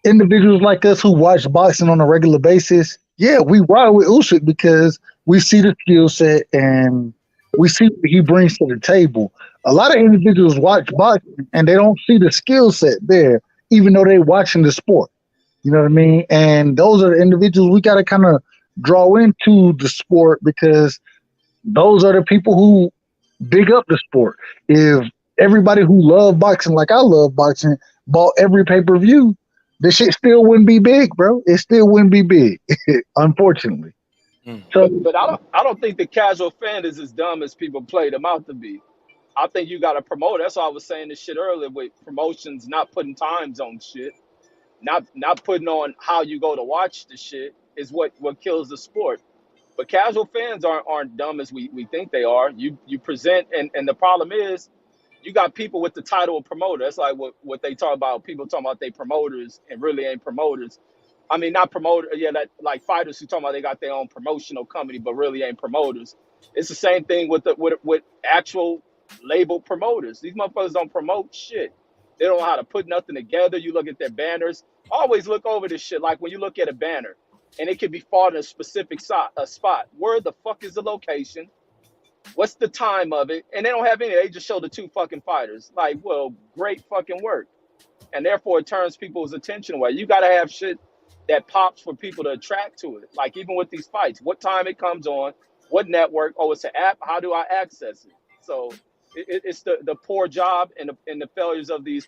[SPEAKER 8] individuals like us who watch boxing on a regular basis. Yeah, we ride with Usyk because we see the skill set and we see what he brings to the table. A lot of individuals watch boxing and they don't see the skill set there, even though they're watching the sport. You know what I mean? And those are the individuals we got to kind of draw into the sport because those are the people who big up the sport. If everybody who love boxing like I love boxing bought every pay-per-view, the shit still wouldn't be big, bro. It still wouldn't be big, unfortunately.
[SPEAKER 1] Mm.
[SPEAKER 8] So
[SPEAKER 9] But I don't think the casual fan is as dumb as people play them out to be. I think you got to promote. That's why I was saying this shit earlier with promotions not putting times on shit, not putting on how you go to watch the shit is what kills the sport. But casual fans aren't dumb as we think they are. You present, and the problem is you got people with the title of promoter. That's like what they talk about. People talking about they promoters and really ain't promoters. I mean, not promoter. Yeah, that like fighters who talking about they got their own promotional company, but really ain't promoters. It's the same thing with actual label promoters. These motherfuckers don't promote shit. They don't know how to put nothing together. You look at their banners. Always look over this shit. Like when you look at a banner, and it can be fought in a specific spot. Where the fuck is the location? What's the time of it? And they don't have any. They just show the two fucking fighters. Like, well, great fucking work. And therefore, it turns people's attention away. You got to have shit that pops for people to attract to it. Like even with these fights, what time it comes on, what network? Oh, it's an app. How do I access it? So it's the poor job and the failures of these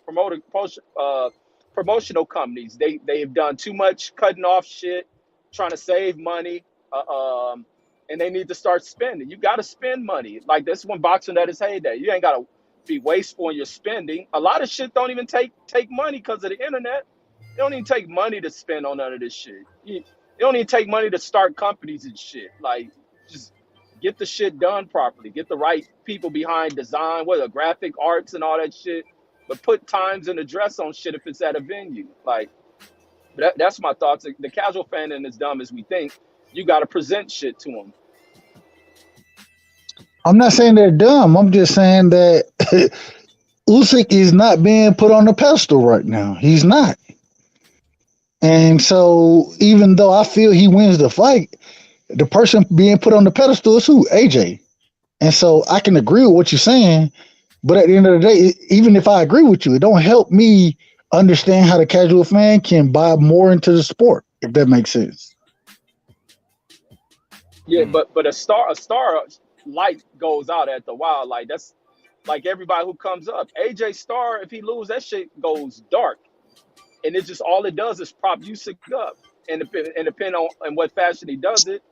[SPEAKER 9] promotional companies. They've done too much cutting off shit, trying to save money. And they need to start spending. You got to spend money. Like this when boxing at its heyday. You ain't got to be wasteful in your spending. A lot of shit don't even take money because of the internet. It don't even take money to spend on none of this shit. It don't even take money to start companies and shit. Like just get the shit done properly. Get the right people behind design, whether graphic arts and all that shit. But put times and address on shit if it's at a venue. Like that's my thoughts. The casual fan ain't as dumb as we think. You got to present shit to them.
[SPEAKER 8] I'm not saying they're dumb. I'm just saying that Usyk is not being put on the pedestal right now. He's not. And so even though I feel he wins the fight, the person being put on the pedestal is who? AJ. And so I can agree with what you're saying, but at the end of the day, even if I agree with you, it don't help me understand how the casual fan can buy more into the sport, if that makes sense.
[SPEAKER 9] Yeah,
[SPEAKER 1] Mm.
[SPEAKER 9] but a star light goes out at the while. Like that's like everybody who comes up. AJ Star, if he lose, that shit goes dark, and it just all it does is prop Usyk up, and depend on in what fashion he does it.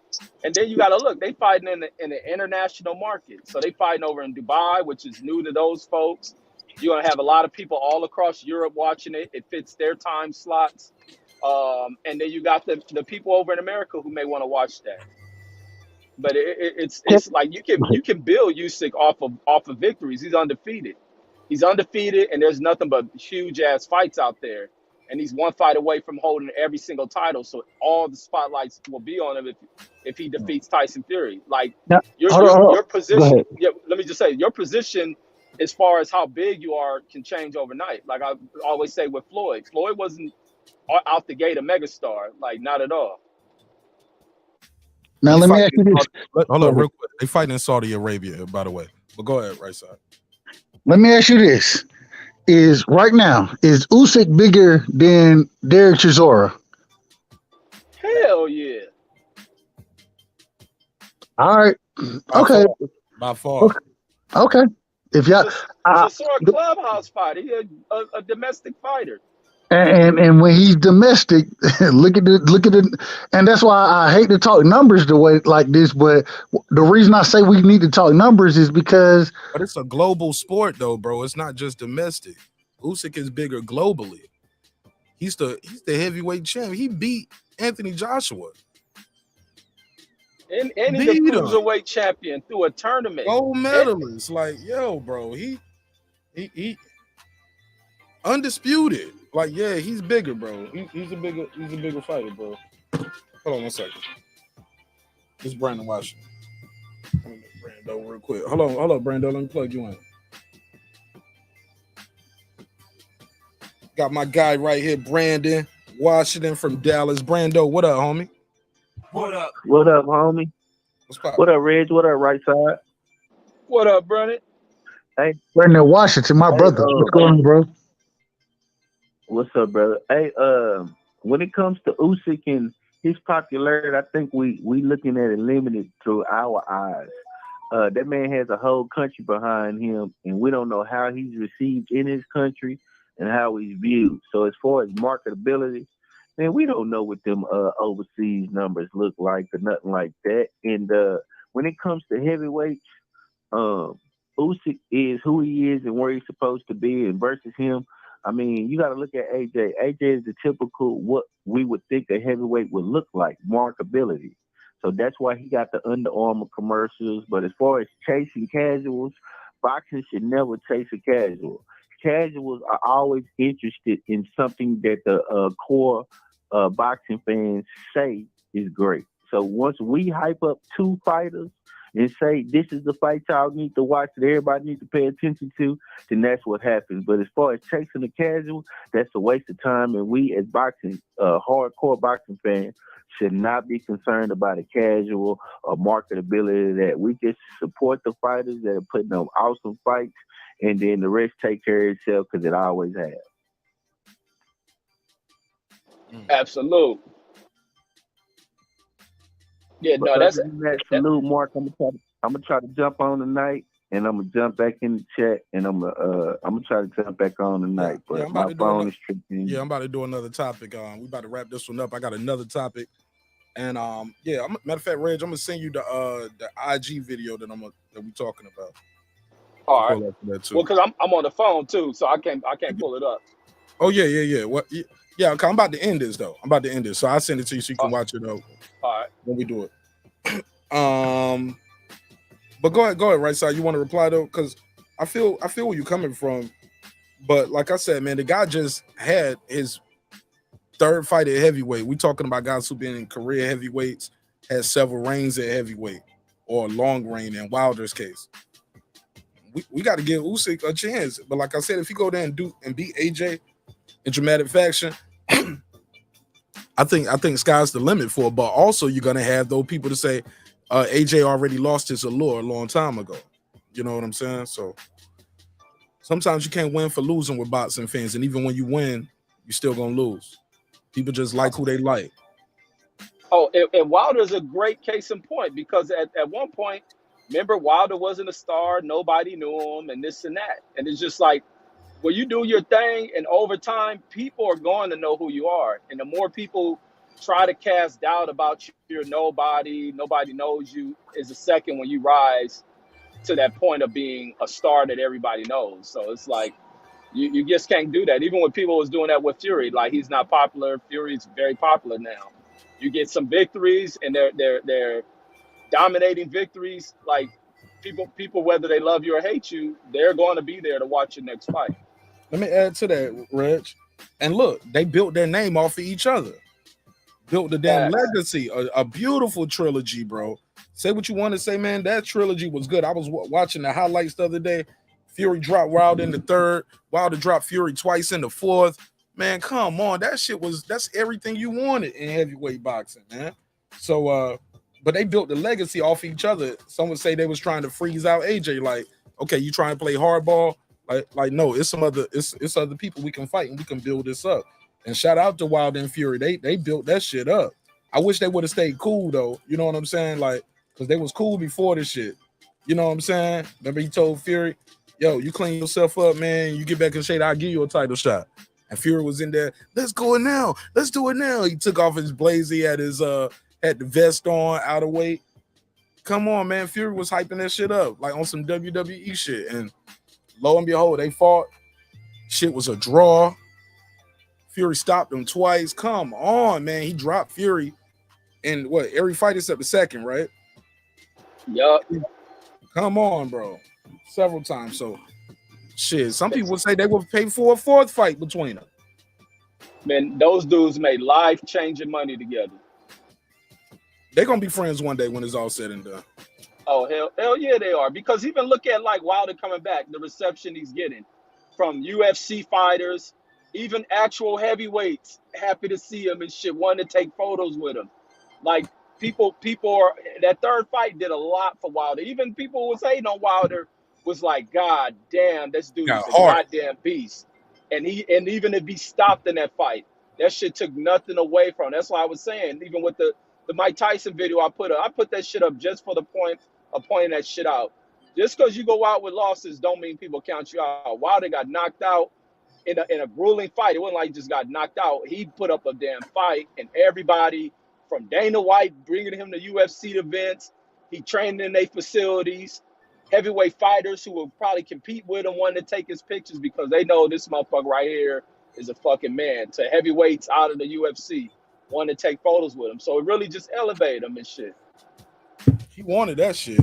[SPEAKER 9] And then you got to look. They fighting in the international market, so they fighting over in Dubai, which is new to those folks. You're gonna have a lot of people all across Europe watching it. It fits their time slots. And then you got the people over in America who may want to watch that. But it's like you can build Usyk off of victories. He's undefeated. He's undefeated, and there's nothing but huge ass fights out there. And he's one fight away from holding every single title. So all the spotlights will be on him if he defeats Tyson Fury. Like
[SPEAKER 8] Now,
[SPEAKER 9] your
[SPEAKER 8] hold on,
[SPEAKER 9] your
[SPEAKER 8] hold on.
[SPEAKER 9] your
[SPEAKER 8] Go
[SPEAKER 9] position.
[SPEAKER 8] ahead.
[SPEAKER 9] Yeah, let me just say your position as far as how big you are can change overnight. Like I always say with Floyd. Floyd wasn't out the gate a megastar. Like not at all.
[SPEAKER 8] Now
[SPEAKER 1] He
[SPEAKER 8] let me
[SPEAKER 1] fighting
[SPEAKER 8] ask
[SPEAKER 1] in
[SPEAKER 8] you this.
[SPEAKER 1] hold
[SPEAKER 8] Go
[SPEAKER 1] on,
[SPEAKER 8] ahead.
[SPEAKER 1] real quick. They fighting in Saudi Arabia, by the way. But go ahead, right side.
[SPEAKER 8] Let me ask you this. Is right now, is Usyk bigger than Derek Chisora?
[SPEAKER 9] Hell yeah.
[SPEAKER 8] All right.
[SPEAKER 1] By
[SPEAKER 8] Okay.
[SPEAKER 1] far. By far.
[SPEAKER 8] Okay. Okay. If y'all uh,
[SPEAKER 9] Chisora clubhouse fighter. He a domestic fighter.
[SPEAKER 8] and when he's domestic, look at it, and that's why I hate to talk numbers the way like this. But the reason I say we need to talk numbers is because
[SPEAKER 1] But it's a global sport though, bro. It's not just domestic. Usyk is bigger globally. He's the heavyweight champion. He beat Anthony Joshua.
[SPEAKER 9] And he's a
[SPEAKER 1] Beat him.
[SPEAKER 9] cruiserweight champion through a tournament.
[SPEAKER 1] Gold
[SPEAKER 9] And,
[SPEAKER 1] medalist. Like, yo, bro. He undisputed. Like, yeah, he's bigger, bro. He's a bigger fighter, bro. Hold on 1 second. This is Brandon Washington. Brando, real quick. Hold on, Brando. Let me plug you in. Got my guy right here, Brandon Washington from Dallas. Brando, what up, homie?
[SPEAKER 3] What up?
[SPEAKER 10] What up, homie?
[SPEAKER 1] What's poppin'?
[SPEAKER 10] What up, Reg? What up, right side?
[SPEAKER 9] what up, Brennan?
[SPEAKER 10] Hey,
[SPEAKER 8] Brandon Washington, my brother. What's going on, bro?
[SPEAKER 10] what's up, brother? Hey, when it comes to Usyk and his popularity, I think we looking at it limited through our eyes. That man has a whole country behind him, and we don't know how he's received in his country and how he's viewed. So as far as marketability, man, we don't know what them overseas numbers look like or nothing like that. And when it comes to heavyweights, um, Usyk is who he is and where he's supposed to be, and versus him, I mean, you got to look at AJ. AJ is the typical what we would think a heavyweight would look like, markability. So that's why he got the Under Armour commercials. But as far as chasing casuals, boxing should never chase a casual. Casuals are always interested in something that the core boxing fans say is great. So once we hype up two fighters and say this is the fight y'all need to watch that everybody needs to pay attention to, then that's what happens. But as far as chasing the casual, that's a waste of time. And we as boxing, hardcore boxing fans, should not be concerned about a casual or marketability. That we just support the fighters that are putting on awesome fights, and then the rest take care of itself because it always has.
[SPEAKER 9] Absolute. Yeah,
[SPEAKER 10] But
[SPEAKER 9] no,
[SPEAKER 10] other
[SPEAKER 9] that's
[SPEAKER 10] than that,
[SPEAKER 9] that,
[SPEAKER 10] salute, Mark. I'm gonna try to jump on tonight, and I'm gonna jump back in the chat, and I'm gonna try to jump back on tonight.
[SPEAKER 1] Yeah,
[SPEAKER 10] But
[SPEAKER 1] I'm about
[SPEAKER 10] my
[SPEAKER 1] to do
[SPEAKER 10] phone
[SPEAKER 1] another.
[SPEAKER 10] is tripping.
[SPEAKER 1] Yeah, I'm about to do another topic. We about to wrap this one up. I got another topic, and yeah. Matter of fact, Reg, I'm gonna send you the IG video that we talking about. You
[SPEAKER 9] all
[SPEAKER 1] can
[SPEAKER 9] right.
[SPEAKER 1] pull up for that
[SPEAKER 9] Well,
[SPEAKER 1] too.
[SPEAKER 9] because I'm on the phone too, so I can't pull it up.
[SPEAKER 1] Oh yeah. What? Yeah, okay, I'm about to end this though. I'm about to end this, so I'll send it to you so you
[SPEAKER 9] Uh,
[SPEAKER 1] can watch it
[SPEAKER 9] all right.
[SPEAKER 1] when we do it. But go ahead, right side. You want to reply though, because I feel where you're coming from. But like I said, man, the guy just had his third fight at heavyweight. We talking about guys who been in career heavyweights, had several reigns at heavyweight or long reign in Wilder's case. We got to give Usyk a chance. But like I said, if you go there and beat AJ in dramatic fashion, I think sky's the limit for it. But also you're gonna have those people to say AJ already lost his allure a long time ago. You know what I'm saying? So sometimes you can't win for losing with boxing fans, and even when you win, you're still gonna lose. People just like who they like.
[SPEAKER 9] Oh, and Wilder's a great case in point because at one point, remember, Wilder wasn't a star, nobody knew him, and this and that. And it's just like, when you do your thing, and over time, people are going to know who you are. And the more people try to cast doubt about you, you're nobody knows you, is the second when you rise to that point of being a star that everybody knows. So it's like, you just can't do that. Even when people was doing that with Fury, like he's not popular, Fury's very popular now. You get some victories, and they're dominating victories. Like people, whether they love you or hate you, they're going to be there to watch your next fight.
[SPEAKER 1] Let me add to that, Reg. And look, they built their name off of each other. Built the damn
[SPEAKER 9] Facts.
[SPEAKER 1] legacy, a beautiful trilogy, bro. Say what you want to say, man. That trilogy was good. I was watching the highlights the other day. Fury dropped Wilder in the third. Wilder dropped Fury twice in the fourth. Man, come on. That's everything you wanted in heavyweight boxing, man. So but they built the legacy off each other. Some would say they was trying to freeze out AJ, like, okay, you trying to play hardball? Like no, it's other people we can fight and we can build this up. And shout out to Wilder and Fury. They built that shit up. I wish they would have stayed cool though. You know what I'm saying? Like, because they was cool before this shit. You know what I'm saying? Remember he told Fury, yo, you clean yourself up, man. You get back in shape, I'll give you a title shot. And Fury was in there, let's go now. Let's do it now. He took off his blazer, he had the vest on, out of weight. Come on, man. Fury was hyping that shit up, like on some WWE shit. And lo and behold, they fought. Shit was a draw. Fury stopped him twice. Come on, man. He dropped Fury in every fight except the second, right?
[SPEAKER 9] Yup.
[SPEAKER 1] Come on, bro. Several times. So shit. Some people would say they would pay for a fourth fight between them.
[SPEAKER 9] Man, those dudes made life-changing money together.
[SPEAKER 1] They're gonna be friends one day when it's all said and done.
[SPEAKER 9] Oh, hell yeah, they are. Because even look at like Wilder coming back, the reception he's getting from UFC fighters, even actual heavyweights, happy to see him and shit, wanting to take photos with him. Like people are, that third fight did a lot for Wilder. Even people who was hating on Wilder was like, God damn, this dude is
[SPEAKER 1] Got
[SPEAKER 9] a
[SPEAKER 1] hard.
[SPEAKER 9] goddamn beast. And even if he stopped in that fight, that shit took nothing away from him. That's why I was saying, even with the Mike Tyson video I put that shit up just for the point pointing that shit out. Just because you go out with losses don't mean people count you out. Wilder got knocked out in a grueling fight. It wasn't like he just got knocked out. He put up a damn fight, and everybody from Dana White bringing him to UFC events, he trained in their facilities. Heavyweight fighters who will probably compete with him wanting to take his pictures because they know this motherfucker right here is a fucking man. To heavyweights out of the UFC wanting to take photos with him. So it really just elevated him and shit.
[SPEAKER 1] He wanted that shit.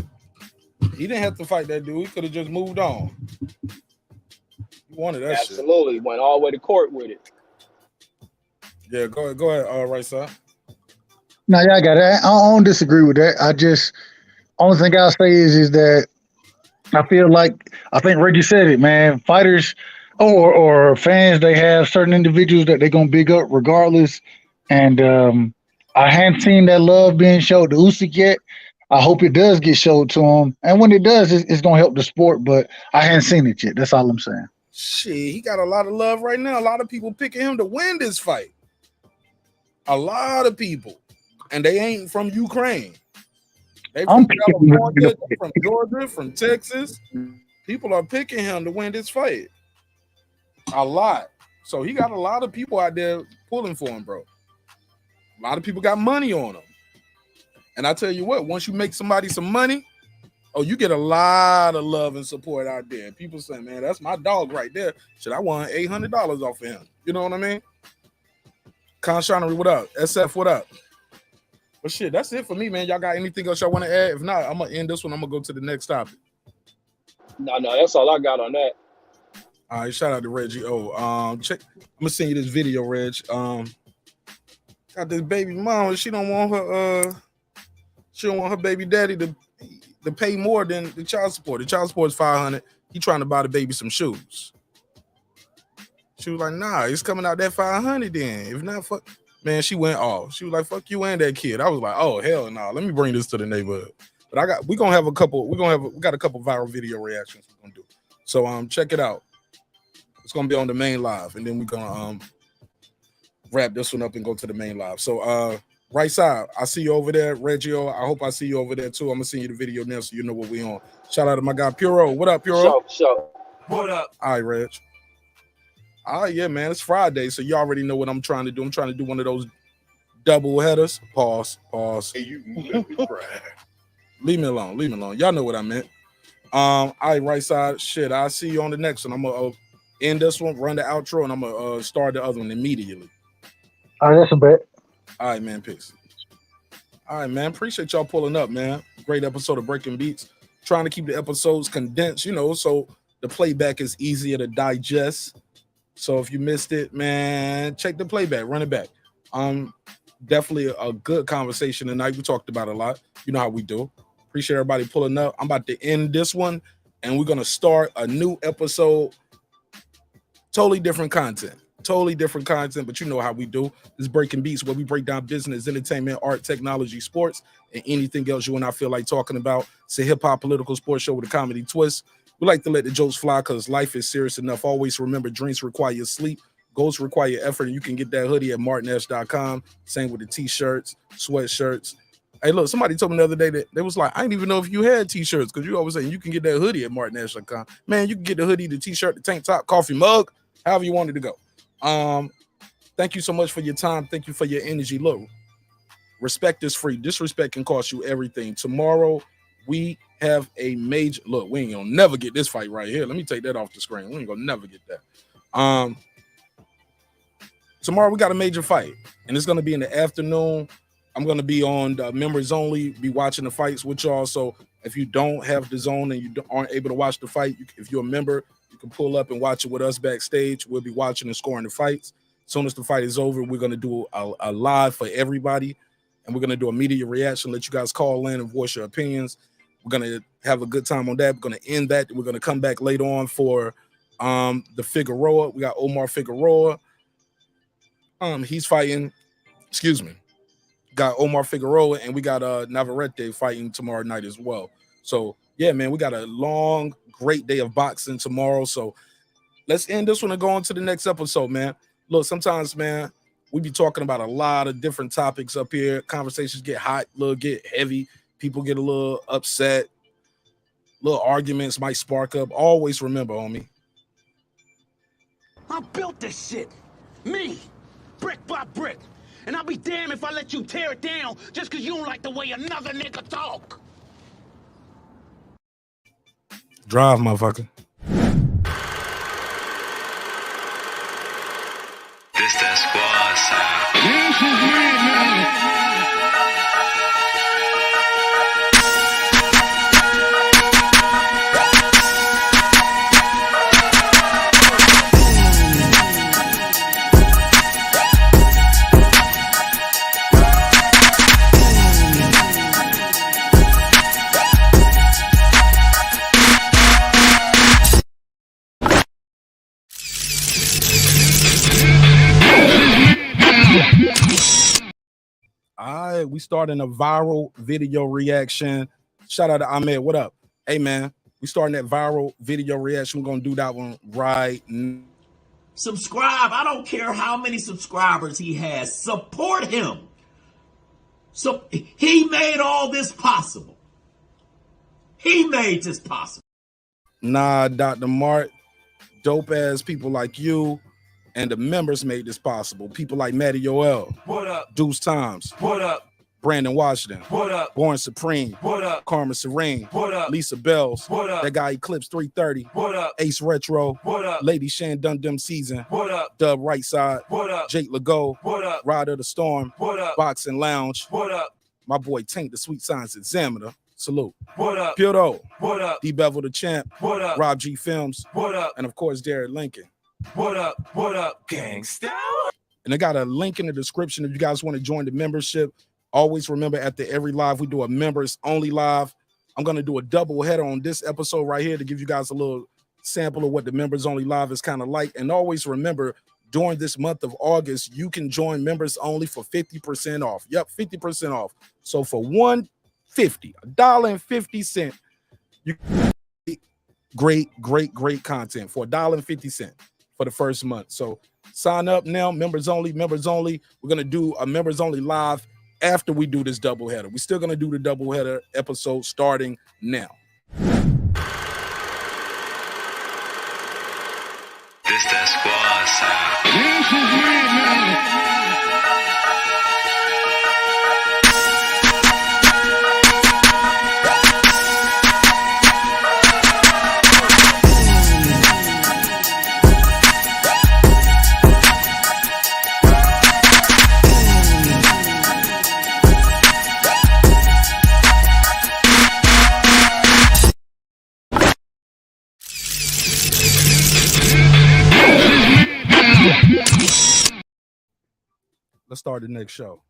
[SPEAKER 1] He didn't have to fight that dude. He could have just moved on. He wanted that shit.
[SPEAKER 9] Absolutely. Went all the way to court with it.
[SPEAKER 1] Yeah, go ahead, right side.
[SPEAKER 8] No, yeah, I got that. I don't disagree with that. I just only thing I'll say is that I feel like I think Reggie said it, man. Fighters or fans, they have certain individuals that they're gonna big up regardless. And I hadn't seen that love being showed to Usyk yet. I hope it does get showed to him, and when it does, it's gonna help the sport. But I hadn't seen it yet. That's all I'm saying.
[SPEAKER 1] Shit, he got a lot of love right now. A lot of people picking him to win this fight. A lot of people, and they ain't from Ukraine. They from California, from Georgia, from Texas. People are picking him to win this fight. A lot. So he got a lot of people out there pulling for him, bro. A lot of people got money on him. And I tell you what, once you make somebody some money, oh, you get a lot of love and support out there. People say, man, that's my dog right there. Shit, I won $800 off of him. You know what I mean? Conshonery, what up? SF, what up? But shit, that's it for me, man. Y'all got anything else y'all want to add? If not, I'm going to end this one. I'm going to go to the next topic.
[SPEAKER 9] No, that's all I got on that.
[SPEAKER 1] All right, shout out to Reggie. Check. I'm gonna send you this video, Reg. Got this baby mama. She don't want her baby daddy to pay more than the child support. The child support is $500. He trying to buy the baby some shoes. She was like, nah, it's coming out that $500 then. If not, fuck. Man, she went off. She was like, fuck you and that kid. I was like, oh hell no. Let me bring this to the neighborhood. But we got a couple viral video reactions we're gonna do. So check it out. It's gonna be on the main live, and then we're gonna wrap this one up and go to the main live. So right side, I see you over there, Reggio. I hope I see you over there too. I'm gonna send you the video now so you know what we on. Shout out to my guy Puro. What up, Puro?
[SPEAKER 9] Sure.
[SPEAKER 3] What up?
[SPEAKER 1] All right, Reg. Oh yeah, man. It's Friday, so you already know what I'm trying to do. I'm trying to do one of those double headers. Pause.
[SPEAKER 6] Hey, you let me cry.
[SPEAKER 1] Leave me alone. Y'all know what I meant. All right side. Shit, I'll see you on the next one. I'm gonna end this one, run the outro, and I'm gonna start the other one immediately.
[SPEAKER 8] All right, that's a bet.
[SPEAKER 1] All right, man. Peace. All right, man. Appreciate y'all pulling up, man. Great episode of Breaking Beats. Trying to keep the episodes condensed, so the playback is easier to digest. So if you missed it, man, check the playback, run it back. Definitely a good conversation tonight. We talked about a lot. You know how we do. Appreciate everybody pulling up. I'm about to end this one, and we're gonna start a new episode. Totally different content, but you know how we do. This Breaking Beats, where we break down business, entertainment, art, technology, sports, and anything else you and I feel like talking about. It's a hip-hop political sports show with a comedy twist. We like to let the jokes fly because life is serious enough. Always remember, dreams require sleep, goals require effort, and you can get that hoodie at marqnash.com. Same with the t-shirts, sweatshirts. Hey, look, somebody told me the other day that they was like, I didn't even know if you had t-shirts because you always saying you can get that hoodie at marqnash.com. Man, you can get the hoodie, the t-shirt, the tank top, coffee mug, however you wanted to go. Thank you so much for your time. Thank you for your energy. Look, respect is free. Disrespect can cost you everything. Tomorrow, we have a major look. We ain't gonna never get this fight right here. Let me take that off the screen. We ain't gonna never get that. Tomorrow we got a major fight, and it's gonna be in the afternoon. I'm gonna be on the members only, be watching the fights with y'all. So if you don't have the zone and you aren't able to watch the fight, if you're a member, you can pull up and watch it with us backstage. We'll be watching and scoring the fights. As soon as the fight is over, we're gonna do a live for everybody, and we're gonna do a media reaction. Let you guys call in and voice your opinions. We're gonna have a good time on that. We're gonna end that. We're gonna come back later on for the Figueroa. We got Omar Figueroa. He's fighting. Excuse me. Got Omar Figueroa, and we got Navarrete fighting tomorrow night as well. So yeah, man, we got a long, great day of boxing tomorrow. So let's end this one and go on to the next episode, man. Look, sometimes, man, we be talking about a lot of different topics up here. Conversations get hot, get heavy. People get a little upset. Little arguments might spark up. Always remember, homie.
[SPEAKER 3] I built this shit. Me. Brick by brick. And I'll be damned if I let you tear it down just because you don't like the way another nigga talk.
[SPEAKER 1] Drive, motherfucker.
[SPEAKER 2] This that squad sound.
[SPEAKER 1] All right, we starting a viral video reaction. Shout out to Ahmed. What up? Hey, man, we starting that viral video reaction. We're going to do that one right now.
[SPEAKER 11] Subscribe. I don't care how many subscribers he has. Support him. So he made all this possible. He made this possible.
[SPEAKER 1] Nah, Dr. Marq, dope ass people like you and the members made this possible. People like Matty Yoel,
[SPEAKER 3] What up?
[SPEAKER 1] Deuce Times,
[SPEAKER 3] What up?
[SPEAKER 1] Brandon Washington,
[SPEAKER 3] What up?
[SPEAKER 1] Born Supreme,
[SPEAKER 3] What up?
[SPEAKER 1] Karma Serene,
[SPEAKER 3] What up?
[SPEAKER 1] Lisa Bells,
[SPEAKER 3] What up?
[SPEAKER 1] that guy Eclipse 330,
[SPEAKER 3] What up?
[SPEAKER 1] Ace Retro,
[SPEAKER 3] What up?
[SPEAKER 1] Lady Shan Dun Dum Season,
[SPEAKER 3] What up?
[SPEAKER 1] Dub Right Side,
[SPEAKER 3] What up?
[SPEAKER 1] Jake Legault,
[SPEAKER 3] What up?
[SPEAKER 1] Rider the Storm,
[SPEAKER 3] What up?
[SPEAKER 1] Boxing Lounge,
[SPEAKER 3] What up?
[SPEAKER 1] my boy Tank the Sweet Science Examiner, salute.
[SPEAKER 3] What up?
[SPEAKER 1] Pure
[SPEAKER 3] What up?
[SPEAKER 1] D Bevel the Champ,
[SPEAKER 3] What up?
[SPEAKER 1] Rob G Films,
[SPEAKER 3] What up?
[SPEAKER 1] and of course Derek Lincoln.
[SPEAKER 3] What up? What up, gangsta?
[SPEAKER 1] And I got a link in the description if you guys want to join the membership. Always remember, after every live, we do a members only live. I'm going to do a double header on this episode right here to give you guys a little sample of what the members only live is kind of like. And always remember, during this month of August, you can join members only for 50% off. Yep, 50% off. So for $1.50, you get great content for $1.50 for the first month. So sign up now, members only. We're going to do a members only live after we do this double header. We're still going to do the double header episode starting now.
[SPEAKER 2] This that squad sound.
[SPEAKER 1] Let's start the next show.